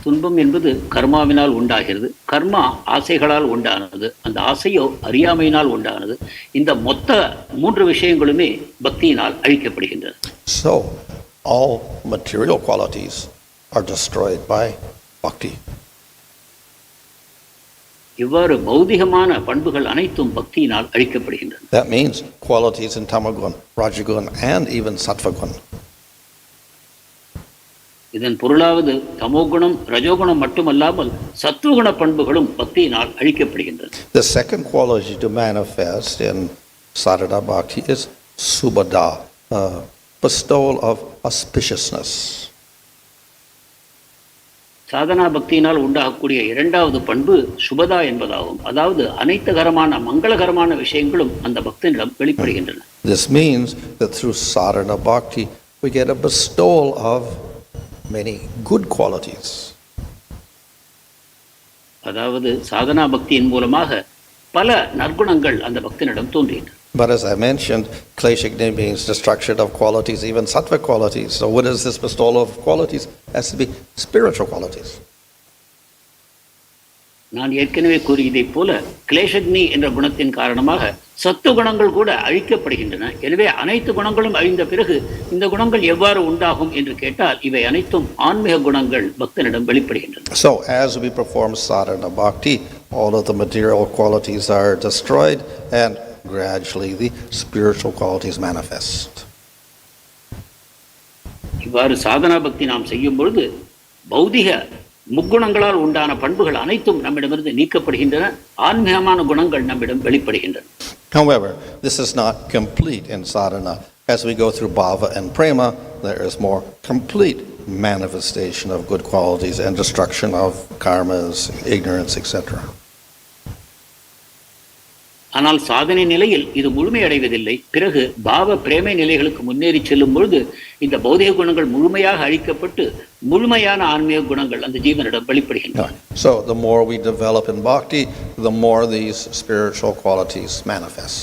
துன்பம் என்பது கர்மாவினால் உண்டாகிறது. கர்மா ஆசைகளால் உண்டானது, அந்த ஆசையோ அறியாமையினால் உண்டானது. இந்த மொத்த 3 விஷயங்களுமே பக்தியினால் அழிக்கப்படுகின்றன. So, all material qualities are destroyed by bhakti. இவ்வாறு பௌதிகமான பண்புகள் அனைத்தும் பக்தியினால் அழிக்கப்படுகின்றன. That means qualities in tamagun, rajagun, and even sattvagun. இதன் பொருளாவது தமோகுணம் ரஜோகுணம் மட்டுமல்லாமல் சத்துவகுண பண்புகளும் பக்தியினால் அழிக்கப்படுகின்றன. The second quality to manifest in sadhana bhakti is subhada, bestowal of auspiciousness. Sadhana பக்தியினால் உண்டாகக்கூடிய 2வது பண்பு சுபதா என்பதாகும். அதாவது அனைத்துகரமான மங்களகரமான விஷயங்களும் அந்த பக்தனிடம் வெளிப்படுகின்றன. This means that through sadhana bhakti we get a bestowal of many good qualities. அதாவது சாதனா பக்தியின் மூலமாக பல நற்குணங்கள் அந்த பக்தனிடம் தோன்றுகின்றன. But as I mentioned, kleshagni means destruction of qualities, even sattva qualities. So what is this bestowal of qualities? It has to be spiritual qualities. நான் ஏற்கனவே கூறியதைப் போல கிளேஷக்னி என்ற குணத்தின் காரணமாக சத்துவ குணங்கள் கூட அழிக்கப்படுகின்றன. எனவே அனைத்து குணங்களும் அழிந்த பிறகு இந்த குணங்கள் எவ்வாறு உண்டாகும் என்று கேட்டால் இவை அனைத்தும் ஆன்மீக குணங்கள் பக்தனிடம் வெளிப்படுகின்றன. So as we perform sadhana bhakti, all of the material qualities are destroyed and gradually the spiritual qualities manifest. இவ்வாறு சாதனா பக்தி நாம் செய்யும் பொழுது பௌதிக முக்குணங்களால் உண்டான பண்புகள் அனைத்தும் நம்மிடமிருந்து நீக்கப்படுகின்றன. ஆன்மீகமான குணங்கள் நம்மிடம் வெளிப்படுகின்றன. However, this is not complete in sadhana. As we go through bhava and prema, there is more complete manifestation of good qualities and destruction of karmas, ignorance, etc. ஆனால் சாதனை நிலையில் இது முழுமையடைவதில்லை. பிறகு பாவ பிரேமை நிலைகளுக்கு முன்னேறி செல்லும் பொழுது இந்த பௌதிக குணங்கள் முழுமையாக அழிக்கப்பட்டு முழுமையான ஆன்மீக குணங்கள் அந்த ஜீவனிடம் வெளிப்படுகின்றன. So the more we develop in bhakti, the more these spiritual qualities manifest.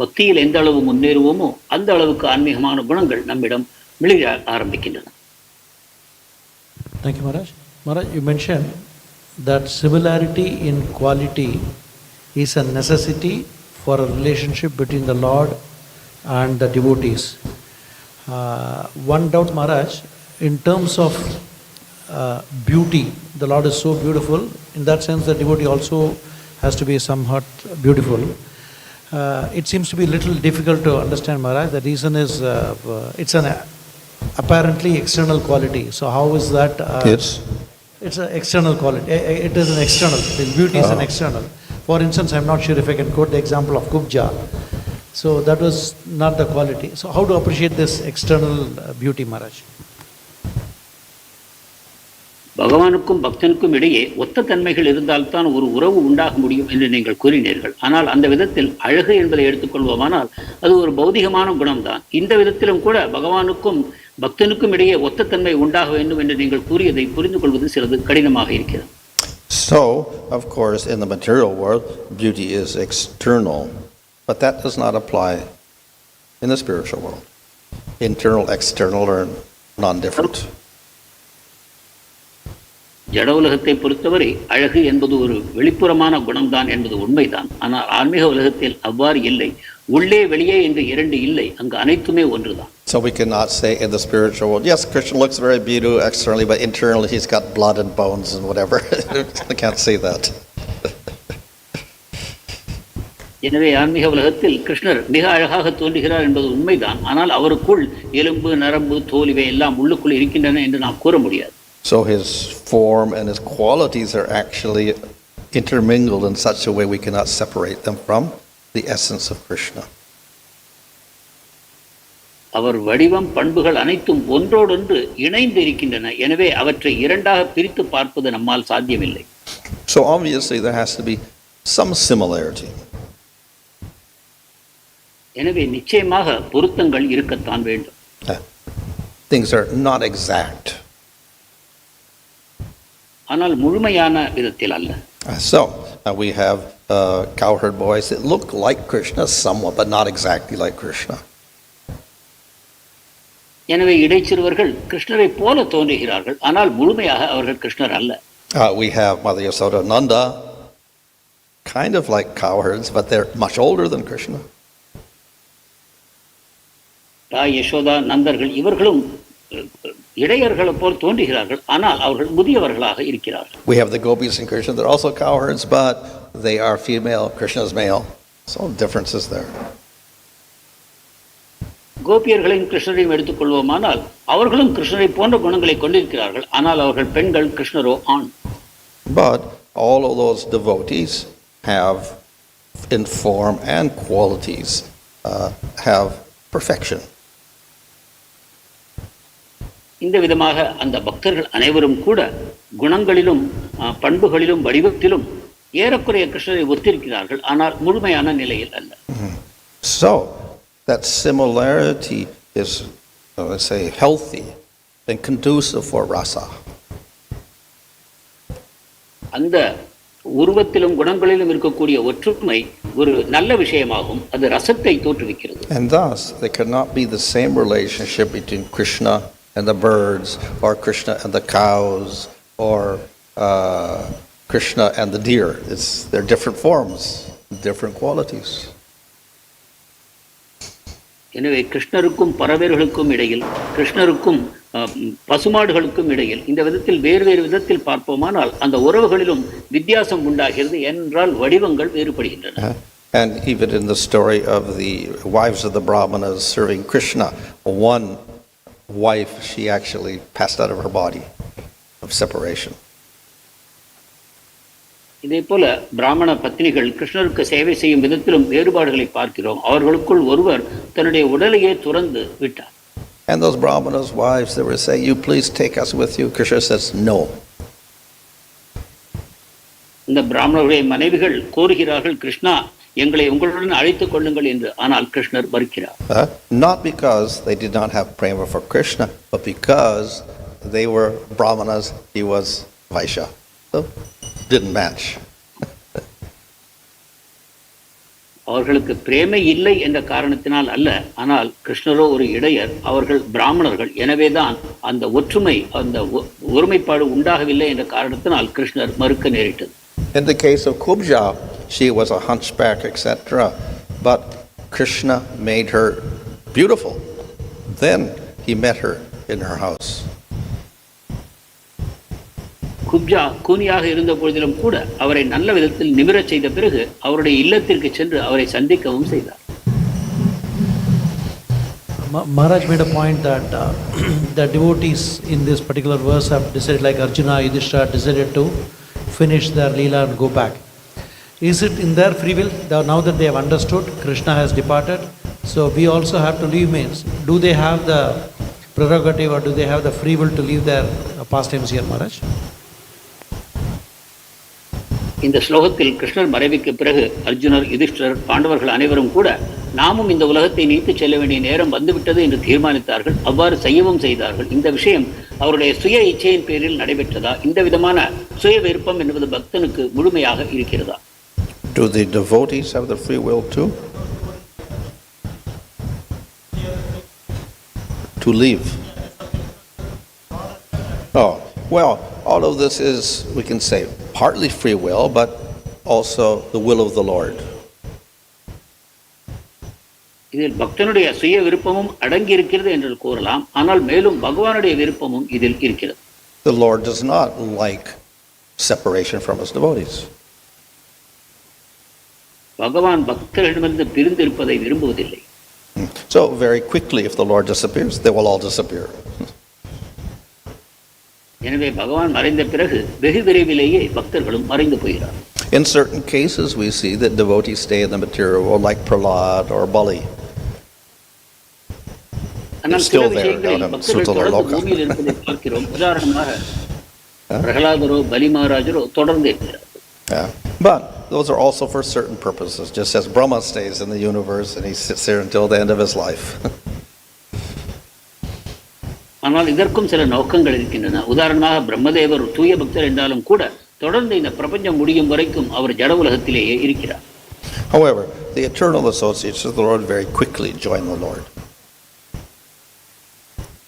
பக்தியில் எந்த அளவு முன்னேறுவோமோ அந்த அளவுக்கு ஆன்மீகமான குணங்கள் நம்மிடம் விளைய ஆரம்பிக்கின்றன. Thank you, Maharaj. Maharaj, you mentioned that similarity in quality is a necessity for a relationship between the Lord and the devotees. One doubt, Maharaj, in terms of beauty, the Lord is so beautiful. In that sense, the devotee also has to be somewhat beautiful. It seems to be a little difficult to understand, Maharaj. The reason is it's an apparently external quality. So how is that? It's an external quality. It is an external. The beauty is an external. For instance, I'm not sure if I can quote the example of Kubja. So that was not the quality. So how to appreciate this external beauty, Maharaj? பகவானுக்கும் பக்தனுக்கும் இடையே ஒத்த தன்மைகள் இருந்தால்தான் ஒரு உறவு உண்டாக முடியும் என்று நீங்கள் கூறினீர்கள். ஆனால் அந்த விதத்தில் அழகு என்பதை எடுத்துக்கொள்வோமானால் அது ஒரு பௌதிகமான குணம்தான். இந்த விதத்திலும் கூட பகவானுக்கும் பக்தனுக்கும் இடையே ஒத்த தன்மை உண்டாக வேண்டும் என்று நீங்கள் கூறியதை புரிந்து கொள்வது சிறிது கடினமாக இருக்கிறது. So, of course, in the material world, beauty is external, but that does not apply in the spiritual world. Internal, external are non-different. ஜட உலகத்தை பொறுத்தவரை அழகு என்பது ஒரு வெளிப்புறமான குணம்தான் என்பது உண்மைதான். ஆனால் ஆன்மீக உலகத்தில் அவ்வாறு இல்லை. உள்ளே வெளியே என்று இரண்டு இல்லை, அங்கு அனைத்துமே ஒன்றுதான். So we cannot say in the spiritual world, yes, Krishna looks very beautiful externally, but internally he's got blood and bones and whatever. I can't say that. எனவே ஆன்மீக உலகத்தில் கிருஷ்ணர் மிக அழகாக தோன்றுகிறார் என்பது உண்மைதான். ஆனால் அவருக்குள் எலும்பு, நரம்பு, தோல் இவை எல்லாம் உள்ளுக்குள் இருக்கின்றன என்று நாம் கூற முடியாது. So his form and his qualities are actually intermingled in such a way we cannot separate them from the essence of Krishna. அவர் வடிவம், பண்புகள் அனைத்தும் ஒன்றோடொன்று இணைந்து இருக்கின்றன. எனவே அவற்றை இரண்டாக பிரித்து பார்ப்பது நம்மால் சாத்தியமில்லை. So obviously there has to be some similarity. எனவே நிச்சயமாக பொருத்தங்கள் இருக்கத்தான் வேண்டும். Things are not exact. ஆனால் முழுமையான விதத்தில் அல்ல. So we have cowherd boys that look like Krishna somewhat, but not exactly like Krishna. எனவே இடைச்சிறுவர்கள் கிருஷ்ணரை போல தோன்றுகிறார்கள், ஆனால் முழுமையாக அவர்கள் கிருஷ்ணர் அல்ல. We have Mother Yasoda, Nanda, kind of like cowherds, but they're much older than Krishna. தாய் யசோதா, நந்தர்கள் இவர்களும் இடையர்களை போல் தோன்றுகிறார்கள், ஆனால் அவர்கள் முதியவர்களாக இருக்கிறார்கள். We have the gopis and Krishna, they're also cowherds, but they are female, Krishna is male. So differences there. கோபியர்களையும் கிருஷ்ணரையும் எடுத்துக்கொள்வோமானால் அவர்களும் கிருஷ்ணரை போன்ற குணங்களை கொண்டிருக்கிறார்கள், ஆனால் அவர்கள் பெண்கள், கிருஷ்ணரோ ஆண். But all of those devotees have, in form and qualities, have perfection. இந்த விதமாக அந்த பக்தர்கள் அனைவரும் கூட குணங்களிலும் பண்புகளிலும் வடிவத்திலும் ஏறக்குறைய கிருஷ்ணரை ஒத்திருக்கிறார்கள், ஆனால் முழுமையான நிலையில் அல்ல. So that similarity is, let's say, healthy and conducive for rasa. அந்த உருவத்திலும் குணங்களிலும் இருக்கக்கூடிய ஒற்றுமை ஒரு நல்ல விஷயமாகும். அது ரசத்தை தோற்றுவிக்கிறது. And thus there cannot be the same relationship between Krishna and the birds, or Krishna and the cows, or Krishna and the deer. They're different forms, different qualities. எனவே கிருஷ்ணருக்கும் பறவைகளுக்கும் இடையில், கிருஷ்ணருக்கும் பசுமாடுகளுக்கும் இடையில் இந்த விதத்தில் வேறு வேறு விதத்தில் பார்ப்போமானால் அந்த உறவுகளிலும் வித்தியாசம் உண்டாகிறது. என்றால் வடிவங்கள் வேறுபடுகின்றன. And even in the story of the wives of the Brahmanas serving Krishna, one wife, she actually passed out of her body of separation. இதே போல பிராமண பத்னிகள் கிருஷ்ணருக்கு சேவை செய்யும் விதத்திலும் வேறுபாடுகளை பார்க்கிறோம். அவர்களுக்குள் ஒருவர் தன்னுடைய உடலையே துறந்து விட்டார். And those brahmanas' wives, they were saying, "You please take us with you." Krishna says, "No." இந்த பிராமணருடைய மனைவிகள் கோருகிறார்கள், கிருஷ்ணா எங்களை உங்களுடன் அழைத்துக் கொள்ளுங்கள் என்று. ஆனால் கிருஷ்ணர் மறுக்கிறார். Not because they did not have prema for Krishna, but because they were brahmanas, he was Vaishya. So, didn't match. அவர்களுக்கு பிரேமை இல்லை என்ற காரணத்தினால் அல்ல, ஆனால் கிருஷ்ணரோ ஒரு இடையர், அவர்கள் பிராமணர்கள். எனவேதான் அந்த ஒற்றுமை, அந்த ஒருமைப்பாடு உண்டாகவில்லை என்ற காரணத்தினால் கிருஷ்ணர் மறுக்க நேரிட்டது. In the case of Kubja, she was a hunchback, etc. But Krishna made her beautiful. Then he met her in her house. குப்ஜா கூனியாக இருந்த பொழுதிலும் கூட அவரை நல்ல விதத்தில் நிமிரச் செய்த பிறகு அவருடைய இல்லத்திற்கு சென்று அவரை சந்திக்கவும் செய்தார். Maharaj made a point that the devotees in this particular verse have decided, like Arjuna, Yudhishthira decided to finish their leela and go back. Is it in their free will? Now that they have understood, Krishna has departed, so we also have to leave. Means, do they have the prerogative or do they have the free will to leave their pastimes here, Maharaj? இந்த ஸ்லோகத்தில் கிருஷ்ணர் மறைவுக்கு பிறகு அர்ஜுனர், யுதிஷ்டர், பாண்டவர்கள் அனைவரும் கூட நாமும் இந்த உலகத்தை நீத்து செல்ல வேண்டிய நேரம் வந்துவிட்டது என்று தீர்மானித்தார்கள். அவ்வாறு செய்யவும் செய்தார்கள். இந்த விஷயம் அவருடைய சுய இச்சையின் பேரில் நடைபெற்றதா? இந்த விதமான சுய விருப்பம் என்பது பக்தனுக்கு முழுமையாக இருக்கிறதா? Do the devotees have the free will too? To leave? Oh, well, all of this is, we can say, partly free will, but also the will of the Lord. இதில் பக்தனுடைய சுய விருப்பமும் அடங்கி இருக்கிறது என்று கூறலாம். ஆனால் மேலும் பகவானுடைய விருப்பமும் இதில் இருக்கிறது. The Lord does not like separation from his devotees. பகவான் பக்தர்களிடமிருந்து பிரிந்து இருப்பதை விரும்புவதில்லை. So very quickly, if the Lord disappears, they will all disappear. எனவே பகவான் மறைந்த பிறகு வெகு விரைவிலேயே பக்தர்களும் மறைந்து போகிறார். In certain cases, we see that devotees stay in the material world, like Prahlad or Bali. ஆனால் சில விஷயங்களில் பக்தர்கள் தொடர்ந்து பூமியில் இருப்பதை பார்க்கிறோம். உதாரணமாக பிரகலாதரோ பலி மகாராஜரோ தொடர்ந்து இருக்கிறார். But those are also for certain purposes, just as Brahma stays in the universe and he sits there until the end of his life. ஆனால் இதற்கும் சில நோக்கங்கள் இருக்கின்றன. உதாரணமாக பிரம்மதேவர் தூய பக்தர் என்றாலும் கூட தொடர்ந்து இந்த பிரபஞ்சம் முடியும் வரைக்கும் அவர் ஜட உலகத்திலேயே இருக்கிறார். However, the eternal associates of the Lord very quickly join the Lord.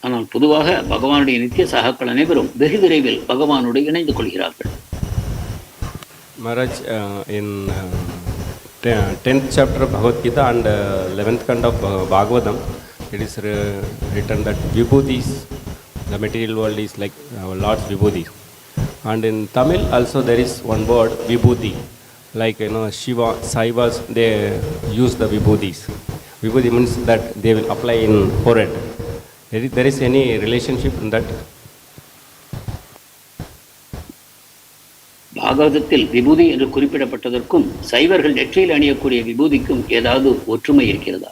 ஆனால் பொதுவாக பகவானுடைய நித்திய சகாக்கள் அனைவரும் வெகு விரைவில் பகவானோடு இணைந்து கொள்கிறார்கள். Maharaj, in 10th chapter of Bhagavad Gita and 11th canto of Bhagavatam, it is written that vibhutis, the material world is like our Lord's vibhuti. And in Tamil also there is one word, vibhuti. Like, Shiva, Saivas, they use the vibhutis. Vibhuti means that they will apply in forehead. There is any relationship in that? பாகவதத்தில் விபூதி என்று குறிப்பிடப்பட்டதற்கும் சைவர்கள் நெற்றியில் அணியக்கூடிய விபூதிக்கும் ஏதாவது ஒற்றுமை இருக்கிறதா?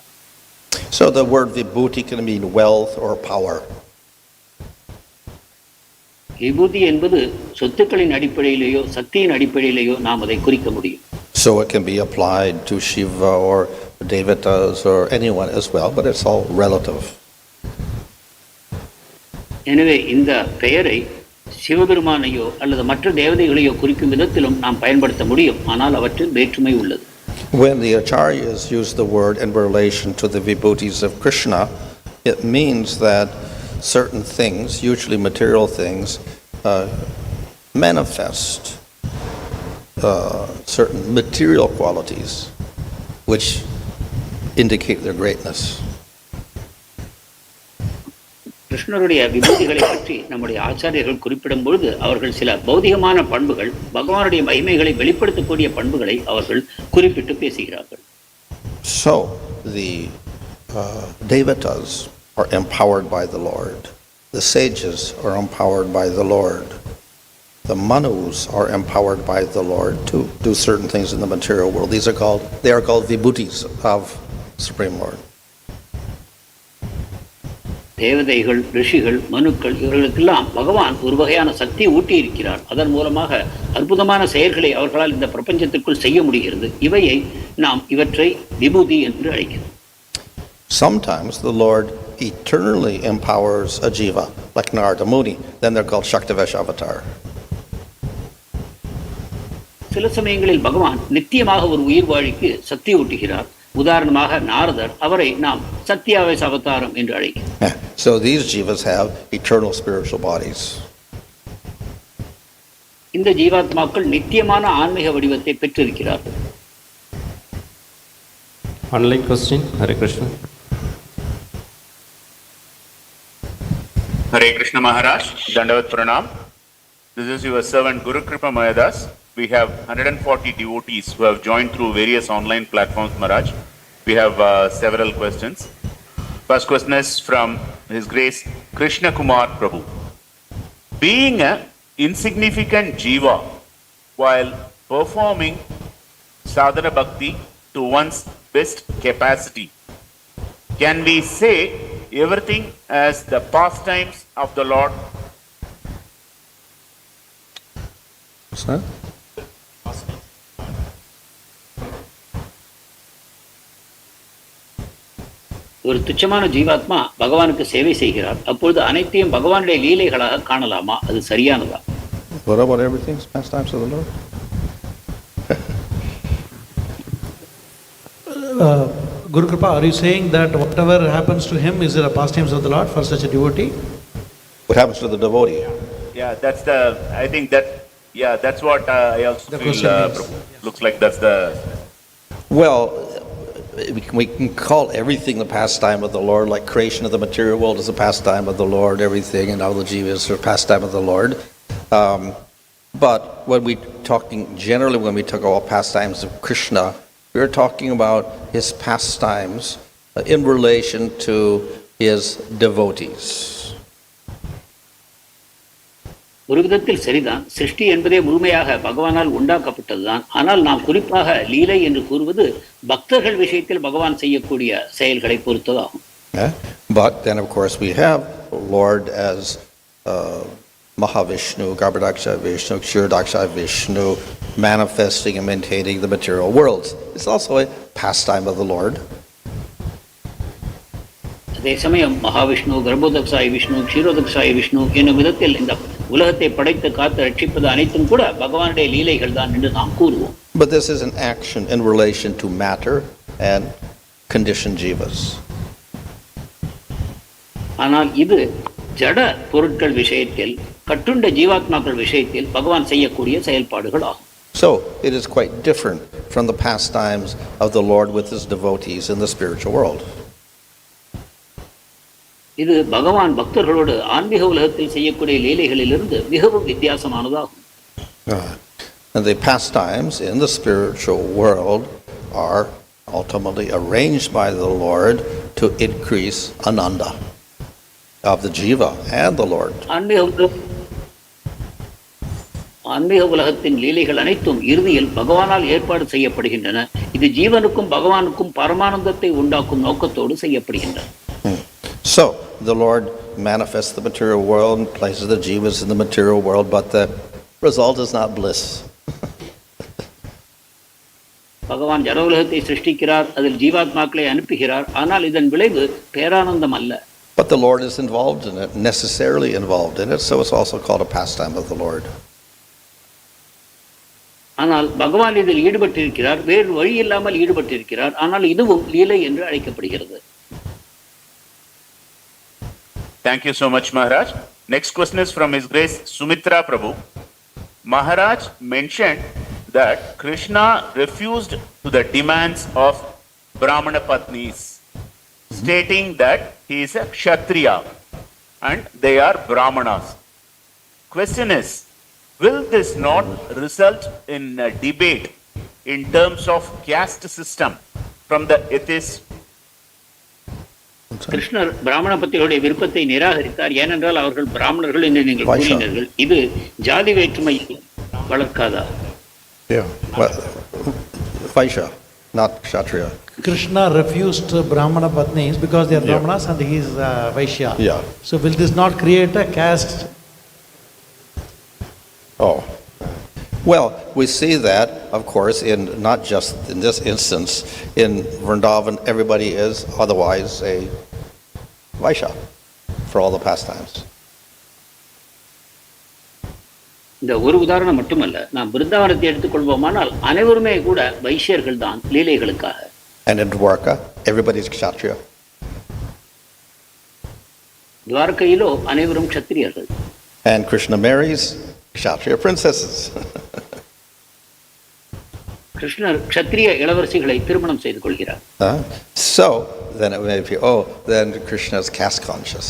So the word vibhuti can mean wealth or power. விபூதி என்பது சொத்துக்களின் அடிப்படையிலேயோ சக்தியின் அடிப்படையிலேயோ நாம் அதை குறிக்க முடியும். So it can be applied to Shiva or Devotees or anyone as well, but it's all relative. எனவே இந்த பெயரை சிவபெருமானையோ அல்லது மற்ற தேவதைகளையோ குறிக்கும் விதத்திலும் நாம் பயன்படுத்த முடியும். ஆனால் அவற்றில் வேற்றுமை உள்ளது. When the acharyas use the word in relation to the vibhutis of Krishna, it means that certain things, usually material things, manifest certain material qualities which indicate their greatness. கிருஷ்ணருடைய விபூதிகளை பற்றி நம்முடைய ஆச்சாரியர்கள் குறிப்பிடும் பொழுது அவர்கள் சில பௌதிகமான பண்புகள், பகவானுடைய மகிமைகளை வெளிப்படுத்தக்கூடிய பண்புகளை அவர்கள் குறிப்பிட்டு பேசுகிறார்கள். So the Devotees are empowered by the Lord. The sages are empowered by the Lord. The manus are empowered by the Lord to do certain things in the material world. They are called vibhutis of Supreme Lord. தேவதைகள், ரிஷிகள், மனுக்கள் இவர்களுக்கெல்லாம் பகவான் ஒரு வகையான சக்தி ஊட்டி இருக்கிறார். அதன் மூலமாக அற்புதமான செயல்களை அவர்களால் இந்த பிரபஞ்சத்திற்குள் செய்ய முடிகிறது. இவற்றை விபூதி என்று அழைக்கிறோம். Sometimes the Lord eternally empowers a jiva, like Narada Muni. Then they're called Shaktivesh avatar. சில சமயங்களில் பகவான் நித்தியமாக ஒரு உயிர் வாழிக்கு சக்தி ஊட்டுகிறார். உதாரணமாக நாரதர், அவரை நாம் சத்யாவேஷ அவதாரம் என்று அழைக்கிறோம். So these jivas have eternal spiritual bodies. இந்த ஜீவாத்மாக்கள் நித்தியமான ஆன்மீக வடிவத்தை பெற்றிருக்கிறார்கள். Online question, Hare Krishna. Hare Krishna Maharaj, Dandavat Pranam. This is your servant Guru Kripa Mayadas. We have 140 devotees who have joined through various online platforms, Maharaj. We have several questions. First question is from His Grace Krishna Kumar Prabhu. Being an insignificant jiva while performing sadhana bhakti to one's best capacity, can we say everything as the pastimes of the Lord? What's that? ஒரு துச்சமான ஜீவாத்மா பகவானுக்கு சேவை செய்கிறார். அப்பொழுது அனைத்தையும் பகவானுடைய லீலைகளாக காணலாமா? அது சரியானதா? What about everything's pastimes of the Lord? Guru Kripa, are you saying that whatever happens to him is a pastimes of the Lord for such a devotee? What happens to the devotee? Yeah, that's the, I think that, yeah, that's what I also The feel, question is, looks like that's the, Well, we can call everything the pastime of the Lord, like creation of the material world is a pastime of the Lord, everything, and all the jivas are pastime of the Lord. But when we talking generally, when we talk about pastimes of Krishna, we're talking about his pastimes in relation to his devotees. ஒரு விதத்தில் சரிதான். சிருஷ்டி என்பதே முழுமையாக பகவானால் உண்டாக்கப்பட்டதுதான். ஆனால் நாம் குறிப்பாக லீலை என்று கூறுவது பக்தர்கள் விஷயத்தில் பகவான் செய்யக்கூடிய செயல்களை பொறுத்ததாகும். But then of course we have Lord as Mahavishnu, Garbhodaksha Vishnu, Kshirodaksha Vishnu, manifesting and maintaining the material worlds. It's also a pastime of the Lord. அதே சமயம் மகாவிஷ்ணு, கர்ப்போதக்ஷாய விஷ்ணு, க்ஷீரோதக்ஷாய விஷ்ணு என்னும் விதத்தில் இந்த உலகத்தை படைத்து காத்து ரட்சிப்பது அனைத்தும் கூட பகவானுடைய லீலைகள் தான் என்று நாம் கூறுவோம். But this is an action in relation to matter and conditioned jivas. ஆனால் இது ஜட பொருட்கள் விஷயத்தில், கட்டுண்ட ஜீவாத்மாக்கள் விஷயத்தில் பகவான் செய்யக்கூடிய செயல்பாடுகள் ஆகும். So it is quite different from the pastimes of the Lord with his devotees in the spiritual world. இது பகவான் பக்தர்களோடு ஆன்மீக உலகத்தில் செய்யக்கூடிய லீலைகளிலிருந்து மிகவும் வித்தியாசமானதாகும். And the pastimes in the spiritual world are ultimately arranged by the Lord to increase ananda of the jiva and the Lord. ஆன்மீக உலகத்தின் லீலைகள் அனைத்தும் இறுதியில் பகவானால் ஏற்பாடு செய்யப்படுகின்றன. இது ஜீவனுக்கும் பகவானுக்கும் பரமானந்தத்தை உண்டாக்கும் நோக்கத்தோடு செய்யப்படுகின்றன. So the Lord manifests the material world and places the jivas in the material world, but the result is not bliss. பகவான் ஜட உலகத்தை சிருஷ்டிக்கிறார், அதில் ஜீவாத்மாக்களை அனுப்புகிறார். ஆனால் இதன் விளைவு பேரானந்தம் அல்ல. But the Lord is involved in it, necessarily involved in it, so it's also called a pastime of the Lord. ஆனால் பகவான் இதில் ஈடுபட்டிருக்கிறார், வேறு வழி இல்லாமல் ஈடுபட்டிருக்கிறார். ஆனால் இதுவும் லீலை என்று அழைக்கப்படுகிறது. thank you so much Maharaj. Next question is from His Grace Sumitra Prabhu. Maharaj mentioned that Krishna refused to the demands of Brahmana Patnis, stating that he is a Kshatriya and they are Brahmanas. Question is, will this not result in a debate in terms of caste system from the atheists? கிருஷ்ணர் பிராமண பத்திகளுடைய விருப்பத்தை நிராகரித்தார். ஏனென்றால் அவர்கள் பிராமணர்கள் என்று நீங்கள் கூறினீர்கள். இது ஜாதி வேற்றுமை வளர்க்காதா? Yeah, well, Vaishya, not Kshatriya. Krishna refused Brahmana Patnis because they are Brahmanas and he is Vaishya. Yeah. So will this not create a caste? Oh. Well, we see that, of course, in not just in this instance. In Vrindavan, everybody is otherwise a Vaishya for all the pastimes. இந்த ஒரு உதாரணம் மட்டுமல்ல, நாம் பிருந்தாவனத்தை எடுத்துக்கொள்வோமானால் அனைவருமே கூட வைஷ்யர்கள் தான் லீலைகளுக்காக. And in Dwarka, everybody is Kshatriya. துவாரகையிலோ அனைவரும் க்ஷத்திரியர்கள். And Krishna marries Kshatriya princesses. கிருஷ்ணர் க்ஷத்திரிய இளவரசிகளை திருமணம் செய்து கொள்கிறார். So then it may be, oh, then Krishna is caste conscious.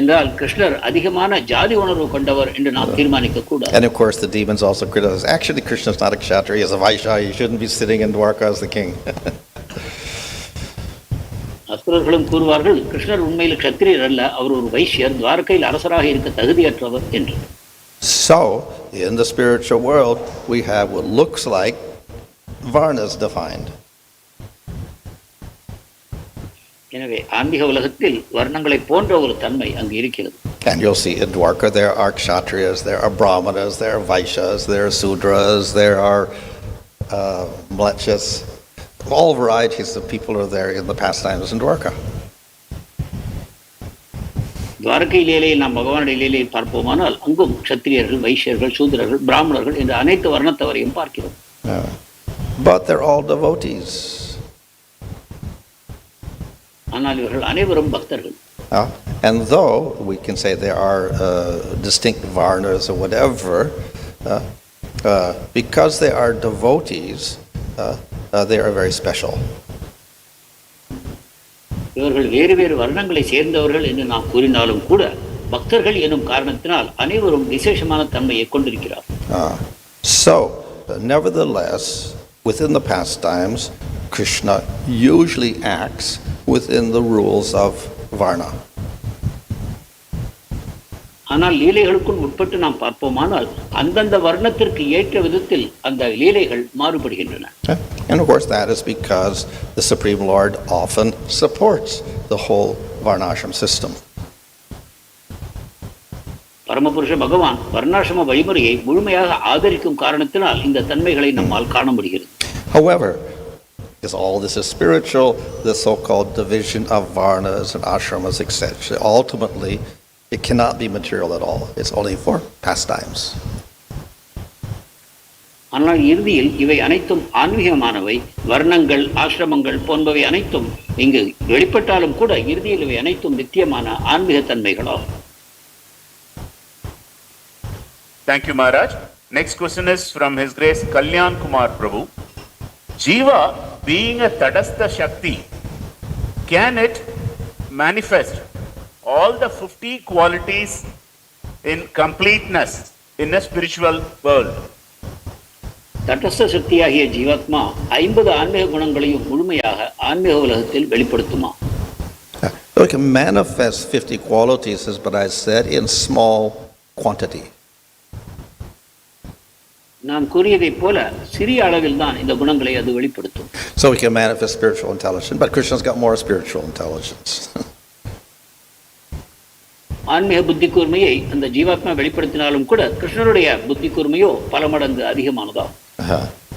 என்றால் கிருஷ்ணர் அதிகமான ஜாதி உணர்வு கொண்டவர் என்று நாம் தீர்மானிக்க கூடாது. And of course the demons also criticize, actually Krishna is not a Kshatriya, he is a Vaishya, he shouldn't be sitting in Dwarka as the king. அசுரர்களும் கூறுவார்கள், கிருஷ்ணர் உண்மையில் க்ஷத்திரியர் அல்ல, அவர் ஒரு வைஷ்யர், துவாரகையில் அரசராக இருக்க தகுதியற்றவர் என்று. So in the spiritual world we have what looks like varnas defined. எனவே ஆன்மீக உலகத்தில் வர்ணங்களை போன்ற ஒரு தன்மை அங்கு இருக்கிறது. And you'll see in Dwarka there are Kshatriyas, there are Brahmanas, there are Vaishyas, there are Sudras, there are Mlecchas. All varieties of people are there in the pastimes in Dwarka. Dwarka லீலையில் நாம் பகவானுடைய லீலையை பார்ப்போமானால் அங்கும் க்ஷத்திரியர்கள், வைஷ்யர்கள், சூத்திரர்கள், பிராமணர்கள் என்ற அனைத்து வர்ணத்தவரையும் பார்க்கிறோம். But they're all devotees. ஆனால் இவர்கள் அனைவரும் பக்தர்கள். And though we can say there are distinct varnas or whatever, because they are devotees, they are very special. இவர்கள் வேறு வேறு வர்ணங்களை சேர்ந்தவர்கள் என்று நாம் கூறினாலும் கூட பக்தர்கள் எனும் காரணத்தினால் அனைவரும் விசேஷமான தன்மையை கொண்டிருக்கிறார். So, nevertheless, within the pastimes, Krishna usually acts within the rules of Varna. ஆனால் லீலைகளுக்குள் உட்பட்டு நாம் பார்ப்போமானால் அந்தந்த வர்ணத்திற்கு ஏற்ற விதத்தில் அந்த லீலைகள் மாறுபடுகின்றன. And of course that is because the Supreme Lord often supports the whole varnashram system. பரமபுருஷ பகவான் வர்ணாசிரம வழிமுறையை முழுமையாக ஆதரிக்கும் காரணத்தினால் இந்த தன்மைகளை நம்மால் காண முடிகிறது. However, because all this is spiritual, the so-called division of varnas and ashramas, etc., ultimately it cannot be material at all. It's only for pastimes. ஆனால் இறுதியில் இவை அனைத்தும் ஆன்மீகமானவை. வர்ணங்கள், ஆசிரமங்கள் போன்றவை அனைத்தும் இங்கு வெளிப்பட்டாலும் கூட இறுதியில் இவை அனைத்தும் நித்தியமான ஆன்மீக தன்மைகளாகும். Thank you, Maharaj. Next question is from His Grace Kalyan Kumar Prabhu. Jiva being a Tadastha Shakti, can it manifest all the 50 qualities in completeness in a spiritual world? தடஸ்த சக்தியாகிய ஜீவாத்மா 50 ஆன்மீக குணங்களையும் முழுமையாக ஆன்மீக உலகத்தில் வெளிப்படுத்துமா? We can manifest 50 qualities, but I said in small quantity. நான் கூறியதைப் போல சிறிய அளவில் தான் இந்த குணங்களை அது வெளிப்படுத்தும். So we can manifest spiritual intelligence, but Krishna's got more spiritual intelligence. ஆன்மீக புத்தி கூர்மையை அந்த ஜீவாத்மா வெளிப்படுத்தினாலும் கூட கிருஷ்ணருடைய புத்தி கூர்மையோ பல மடங்கு அதிகமானதாகும்.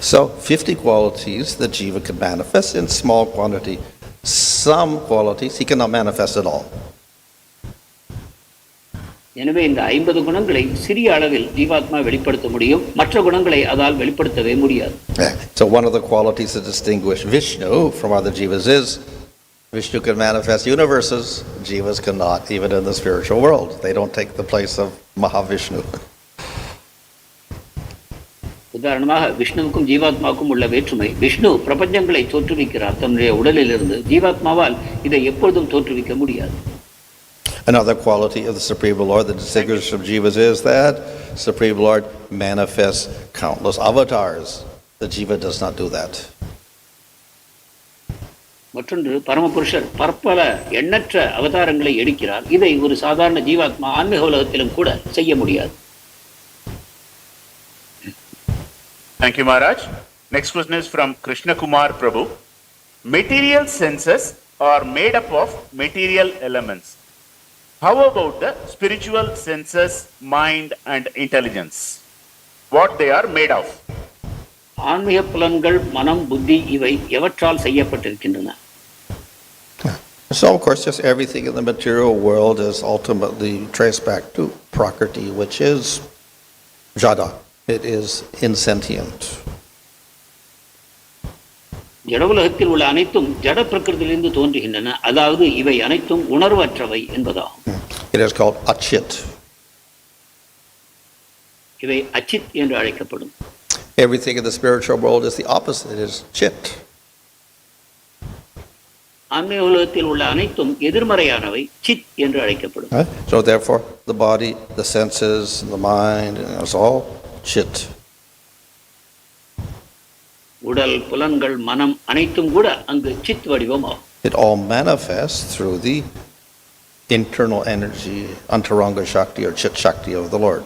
So 50 qualities that Jiva can manifest in small quantity. Some qualities he cannot manifest at all. எனவே இந்த 50 குணங்களை சிறிய அளவில் ஜீவாத்மா வெளிப்படுத்த முடியும், மற்ற குணங்களை அதால் வெளிப்படுத்தவே முடியாது. So one of the qualities that distinguish Vishnu from other jivas is Vishnu can manifest universes, jivas cannot, even in the spiritual world. They don't take the place of Mahavishnu. உதாரணமாக விஷ்ணுவுக்கும் ஜீவாத்மாவுக்கும் உள்ள வேற்றுமை, விஷ்ணு பிரபஞ்சங்களை தோற்றுவிக்கிறார் தன்னுடைய உடலிலிருந்து, ஜீவாத்மாவால் இதை எப்பொழுதும் தோற்றுவிக்க முடியாது. Another quality of the Supreme Lord that distinguishes from jivas is that Supreme Lord manifests countless avatars. The jiva does not do that. மற்றொன்று பரமபுருஷர் பற்பல எண்ணற்ற அவதாரங்களை எடுக்கிறார். இதை ஒரு சாதாரண ஜீவாத்மா ஆன்மீக உலகத்திலும் கூட செய்ய முடியாது. Thank you, Maharaj. Next question is from Krishna Kumar Prabhu. Material senses are made up of material elements. How about the spiritual senses, mind and intelligence? What they are made of? ஆன்மீக புலன்கள், மனம், புத்தி இவை எவற்றால் செய்யப்பட்டிருக்கின்றன? So, of course, just everything in the material world is ultimately traced back to Prakriti, which is jada. It is insentient. ஜட உலகத்தில் உள்ள அனைத்தும் ஜட பிரகிருதியிலிருந்து தோன்றுகின்றன. அதாவது இவை அனைத்தும் உணர்வற்றவை என்பதாகும். It is called achit. இவை அச்சித் என்று அழைக்கப்படும். Everything in the spiritual world is the opposite. It is chit. ஆன்மீக உலகத்தில் உள்ள அனைத்தும் எதிர்மறையானவை, சித் என்று அழைக்கப்படும். So therefore, the body, the senses, the mind, it's all chit. உடல், புலன்கள், மனம் அனைத்தும் கூட அங்கு சித் வடிவமாகும். It all manifests through the internal energy, antaranga shakti or chit shakti of the Lord.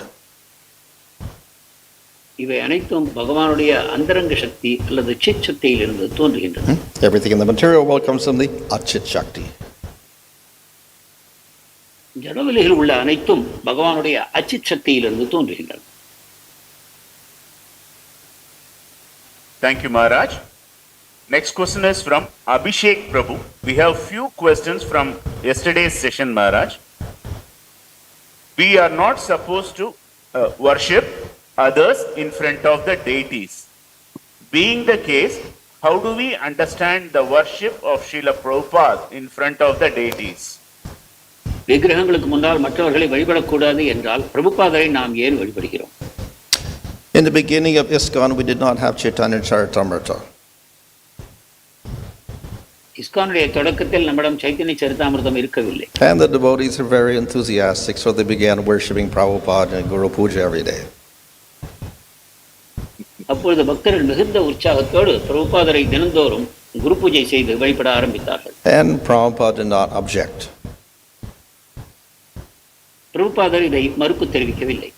இவை அனைத்தும் பகவானுடைய அந்தரங்க சக்தி அல்லது சித் சக்தியிலிருந்து தோன்றுகின்றன. Everything in the material world comes from the achit shakti. ஜடவெளியில் உள்ள அனைத்தும் பகவானுடைய அச்சித் சக்தியிலிருந்து தோன்றுகின்றன. Thank you, Maharaj. Next question is from Abhishek Prabhu. We have few questions from yesterday's session, Maharaj. We are not supposed to worship others in front of the deities. Being the case, how do we understand the worship of Srila Prabhupada in front of the deities? விக்கிரகங்களுக்கு முன்னால் மற்றவர்களை வழிபடக்கூடாது என்றால் பிரபுபாதரை நாம் ஏன் வழிபடுகிறோம்? In the beginning of ISKCON, we did not have Chaitanya Charitamrita. இஸ்கானுடைய தொடக்கத்தில் நம்மிடம் சைத்தன்ய சரிதாமிர்தம் இருக்கவில்லை. And the devotees are very enthusiastic, so they began worshipping Prabhupada and Guru Puja every day. அப்பொழுது பக்தர்கள் மிகுந்த உற்சாகத்தோடு பிரபுபாதரை தினந்தோறும் குரு பூஜை செய்து வழிபட ஆரம்பித்தார்கள். And Prabhupada did not object. பிரபுபாதர் இதை மறுப்பு தெரிவிக்கவில்லை.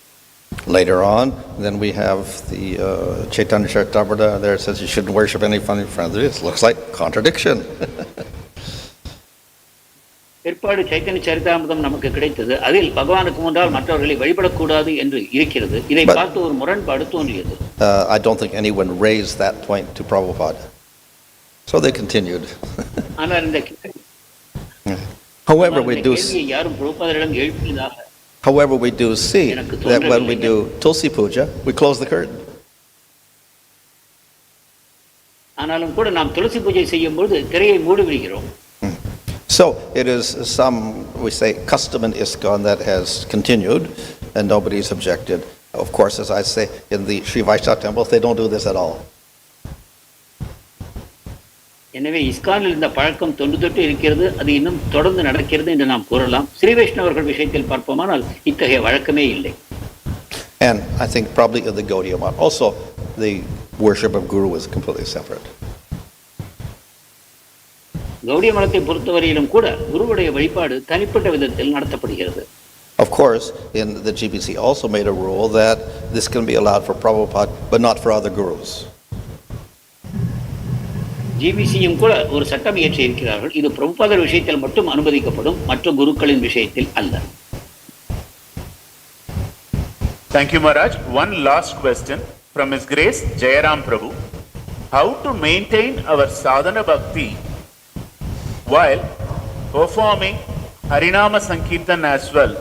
Later on, then we have the Chaitanya Charitamrita. There it says you shouldn't worship any funny friends. It looks like contradiction. பிற்பாடு சைத்தன்ய சரிதாமிர்தம் நமக்கு கிடைத்தது. அதில் பகவானுக்கு முன்னால் மற்றவர்களை வழிபடக்கூடாது என்று இருக்கிறது. இதை பார்த்து ஒரு முரண்பாடு தோன்றியது. I don't think anyone raised that point to Prabhupada. So they continued. ஆனால் இந்த However, we do யாரும் பிரபுபாதரிடம் எழுப்பியதாக. However, we do see that when we do Tulsi Puja, we close the curtain. ஆனாலும் கூட நாம் துளசி பூஜை செய்யும்போது திரையை மூடி விடுகிறோம். So it is some, we say, custom in ISKCON that has continued and nobody's objected. Of course, as I say, in the Sri Vaishnava temples, they don't do this at all. எனவே இஸ்கானில் இந்த பழக்கம் தொன்று தொட்டு இருக்கிறது. அது இன்னும் தொடர்ந்து நடக்கிறது என்று நாம் கூறலாம். ஸ்ரீ வைஷ்ணவர்கள் விஷயத்தில் பார்ப்போமானால் இத்தகைய வழக்கமே இல்லை. And I think probably in the Gaudiya Math also the worship of Guru is completely separate. Gaudiya மதத்தை பொறுத்தவரையிலும் கூட குருவுடைய வழிபாடு தனிப்பட்ட விதத்தில் நடத்தப்படுகிறது. Of course, in the GBC also made a rule that this can be allowed for Prabhupada but not for other gurus. ஜிபிசியும் கூட ஒரு சட்டம் இயற்றி இருக்கிறார்கள். இது பிரபுபாதர் விஷயத்தில் மட்டும் அனுமதிக்கப்படும், மற்ற குருக்களின் விஷயத்தில் அல்ல. Thank you, Maharaj. One last question from His Grace Jayaram Prabhu. How to maintain our sadhana bhakti while performing Harinama Sankirtan as well?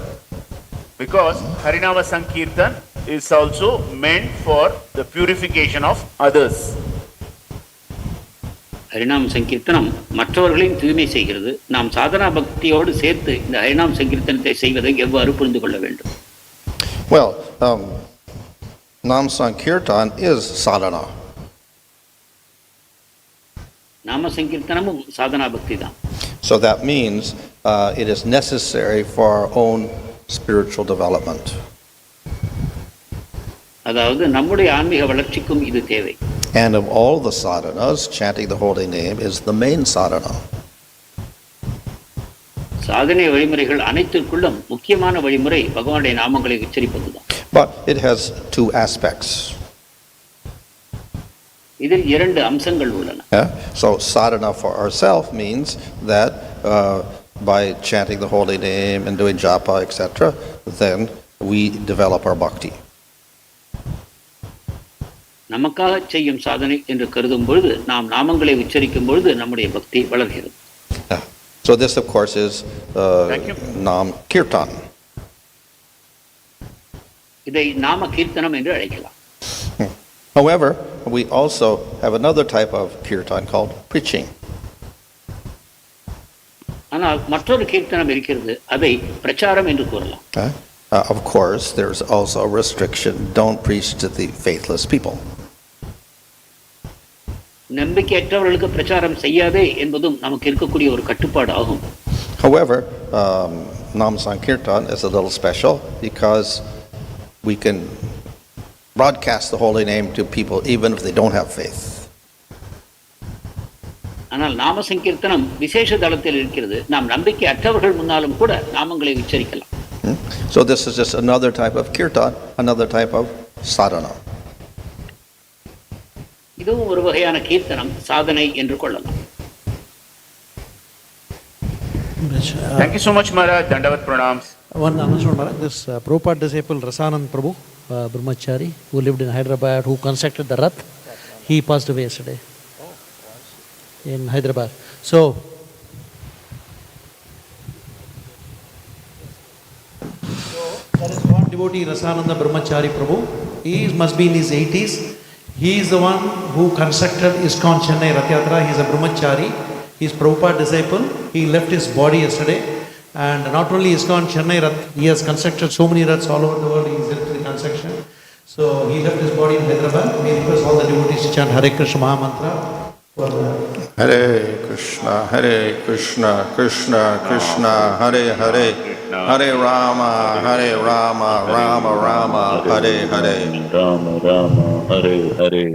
Because Harinama Sankirtan is also meant for the purification of others. ஹரிநாம சங்கீர்த்தனம் மற்றவர்களையும் தூய்மை செய்கிறது. நாம் சாதனா பக்தியோடு சேர்த்து இந்த ஹரிநாம சங்கீர்த்தனத்தை செய்வதை எவ்வாறு புரிந்து கொள்ள வேண்டும்? Well, Nam Sankirtan is sadhana. நாம சங்கீர்த்தனமும் சாதனா பக்தி தான். So that means it is necessary for our own spiritual development. அதாவது நம்முடைய ஆன்மீக வளர்ச்சிக்கும் இது தேவை. And of all the sadhanas, chanting the holy name is the main sadhana. சாதனை வழிமுறைகள் அனைத்திற்குள்ளும் முக்கியமான வழிமுறை பகவானுடைய நாமங்களை உச்சரிப்பதுதான். But it has two aspects. இதில் இரண்டு அம்சங்கள் உள்ளன. So sadhana for ourselves means that by chanting the holy name and doing japa, etc., then we develop our bhakti. நமக்காக செய்யும் சாதனை என்று கருதும் பொழுது, நாம் நாமங்களை உச்சரிக்கும் பொழுது நம்முடைய பக்தி வளர்கிறது. So this, of course, is Nam Kirtan. இதை நாம கீர்த்தனம் என்று அழைக்கலாம். However, we also have another type of kirtan called preaching. ஆனால் மற்றொரு கீர்த்தனம் இருக்கிறது, அதை பிரச்சாரம் என்று கூறலாம். Of course, there's also a restriction: don't preach to the faithless people. நம்பிக்கையற்றவர்களுக்கு பிரச்சாரம் செய்யாதே என்பதும் நமக்கு இருக்கக்கூடிய ஒரு கட்டுப்பாடு ஆகும். However, Nam Sankirtan is a little special because we can broadcast the holy name to people even if they don't have faith. ஆனால் நாம சங்கீர்த்தனம் விசேஷ தளத்தில் இருக்கிறது. நாம் நம்பிக்கை அற்றவர்கள் முன்னாலும் கூட நாமங்களை உச்சரிக்கலாம். So this is just another type of kirtan, another type of sadhana. இதுவும் ஒரு வகையான கீர்த்தனம், சாதனை என்று கொள்ளலாம். Thank you so much, Maharaj. Dandavat pranams. One announcement, Maharaj. This Prabhupada disciple Rasanand Prabhu, Brahmachari, who lived in Hyderabad, who constructed the rath, he passed away yesterday in Hyderabad. So, there is one devotee, Rasananda Brahmachari Prabhu. He must be in his 80s. He is the one who constructed ISKCON Chennai Rath Yatra. He is a Brahmachari. He is Prabhupada disciple. He left his body yesterday. And not only ISKCON Chennai Rath, he has constructed so many raths all over the world. He is into the construction. So he left his body in Hyderabad. We request all the devotees to chant Hare Krishna Maha Mantra. Hare Krishna, Krishna Krishna, Hare Hare, Hare Rama, Rama Rama, Hare Hare. Rama Rama, Hare Hare.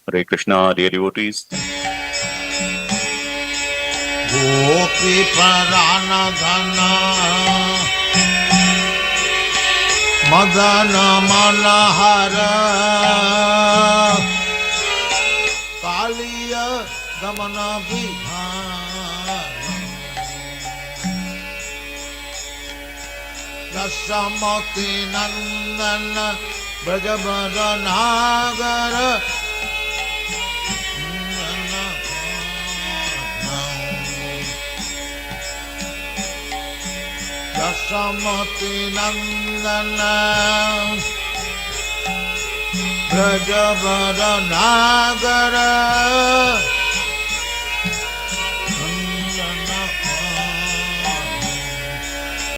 Hare Krishna, dear devotees. Gopi Parana Dhana Madana Manahara Kaliya Damana Vidhana Dasamati Nandana Brajabada Nagara Dasamati Nandana Brajabada Nagara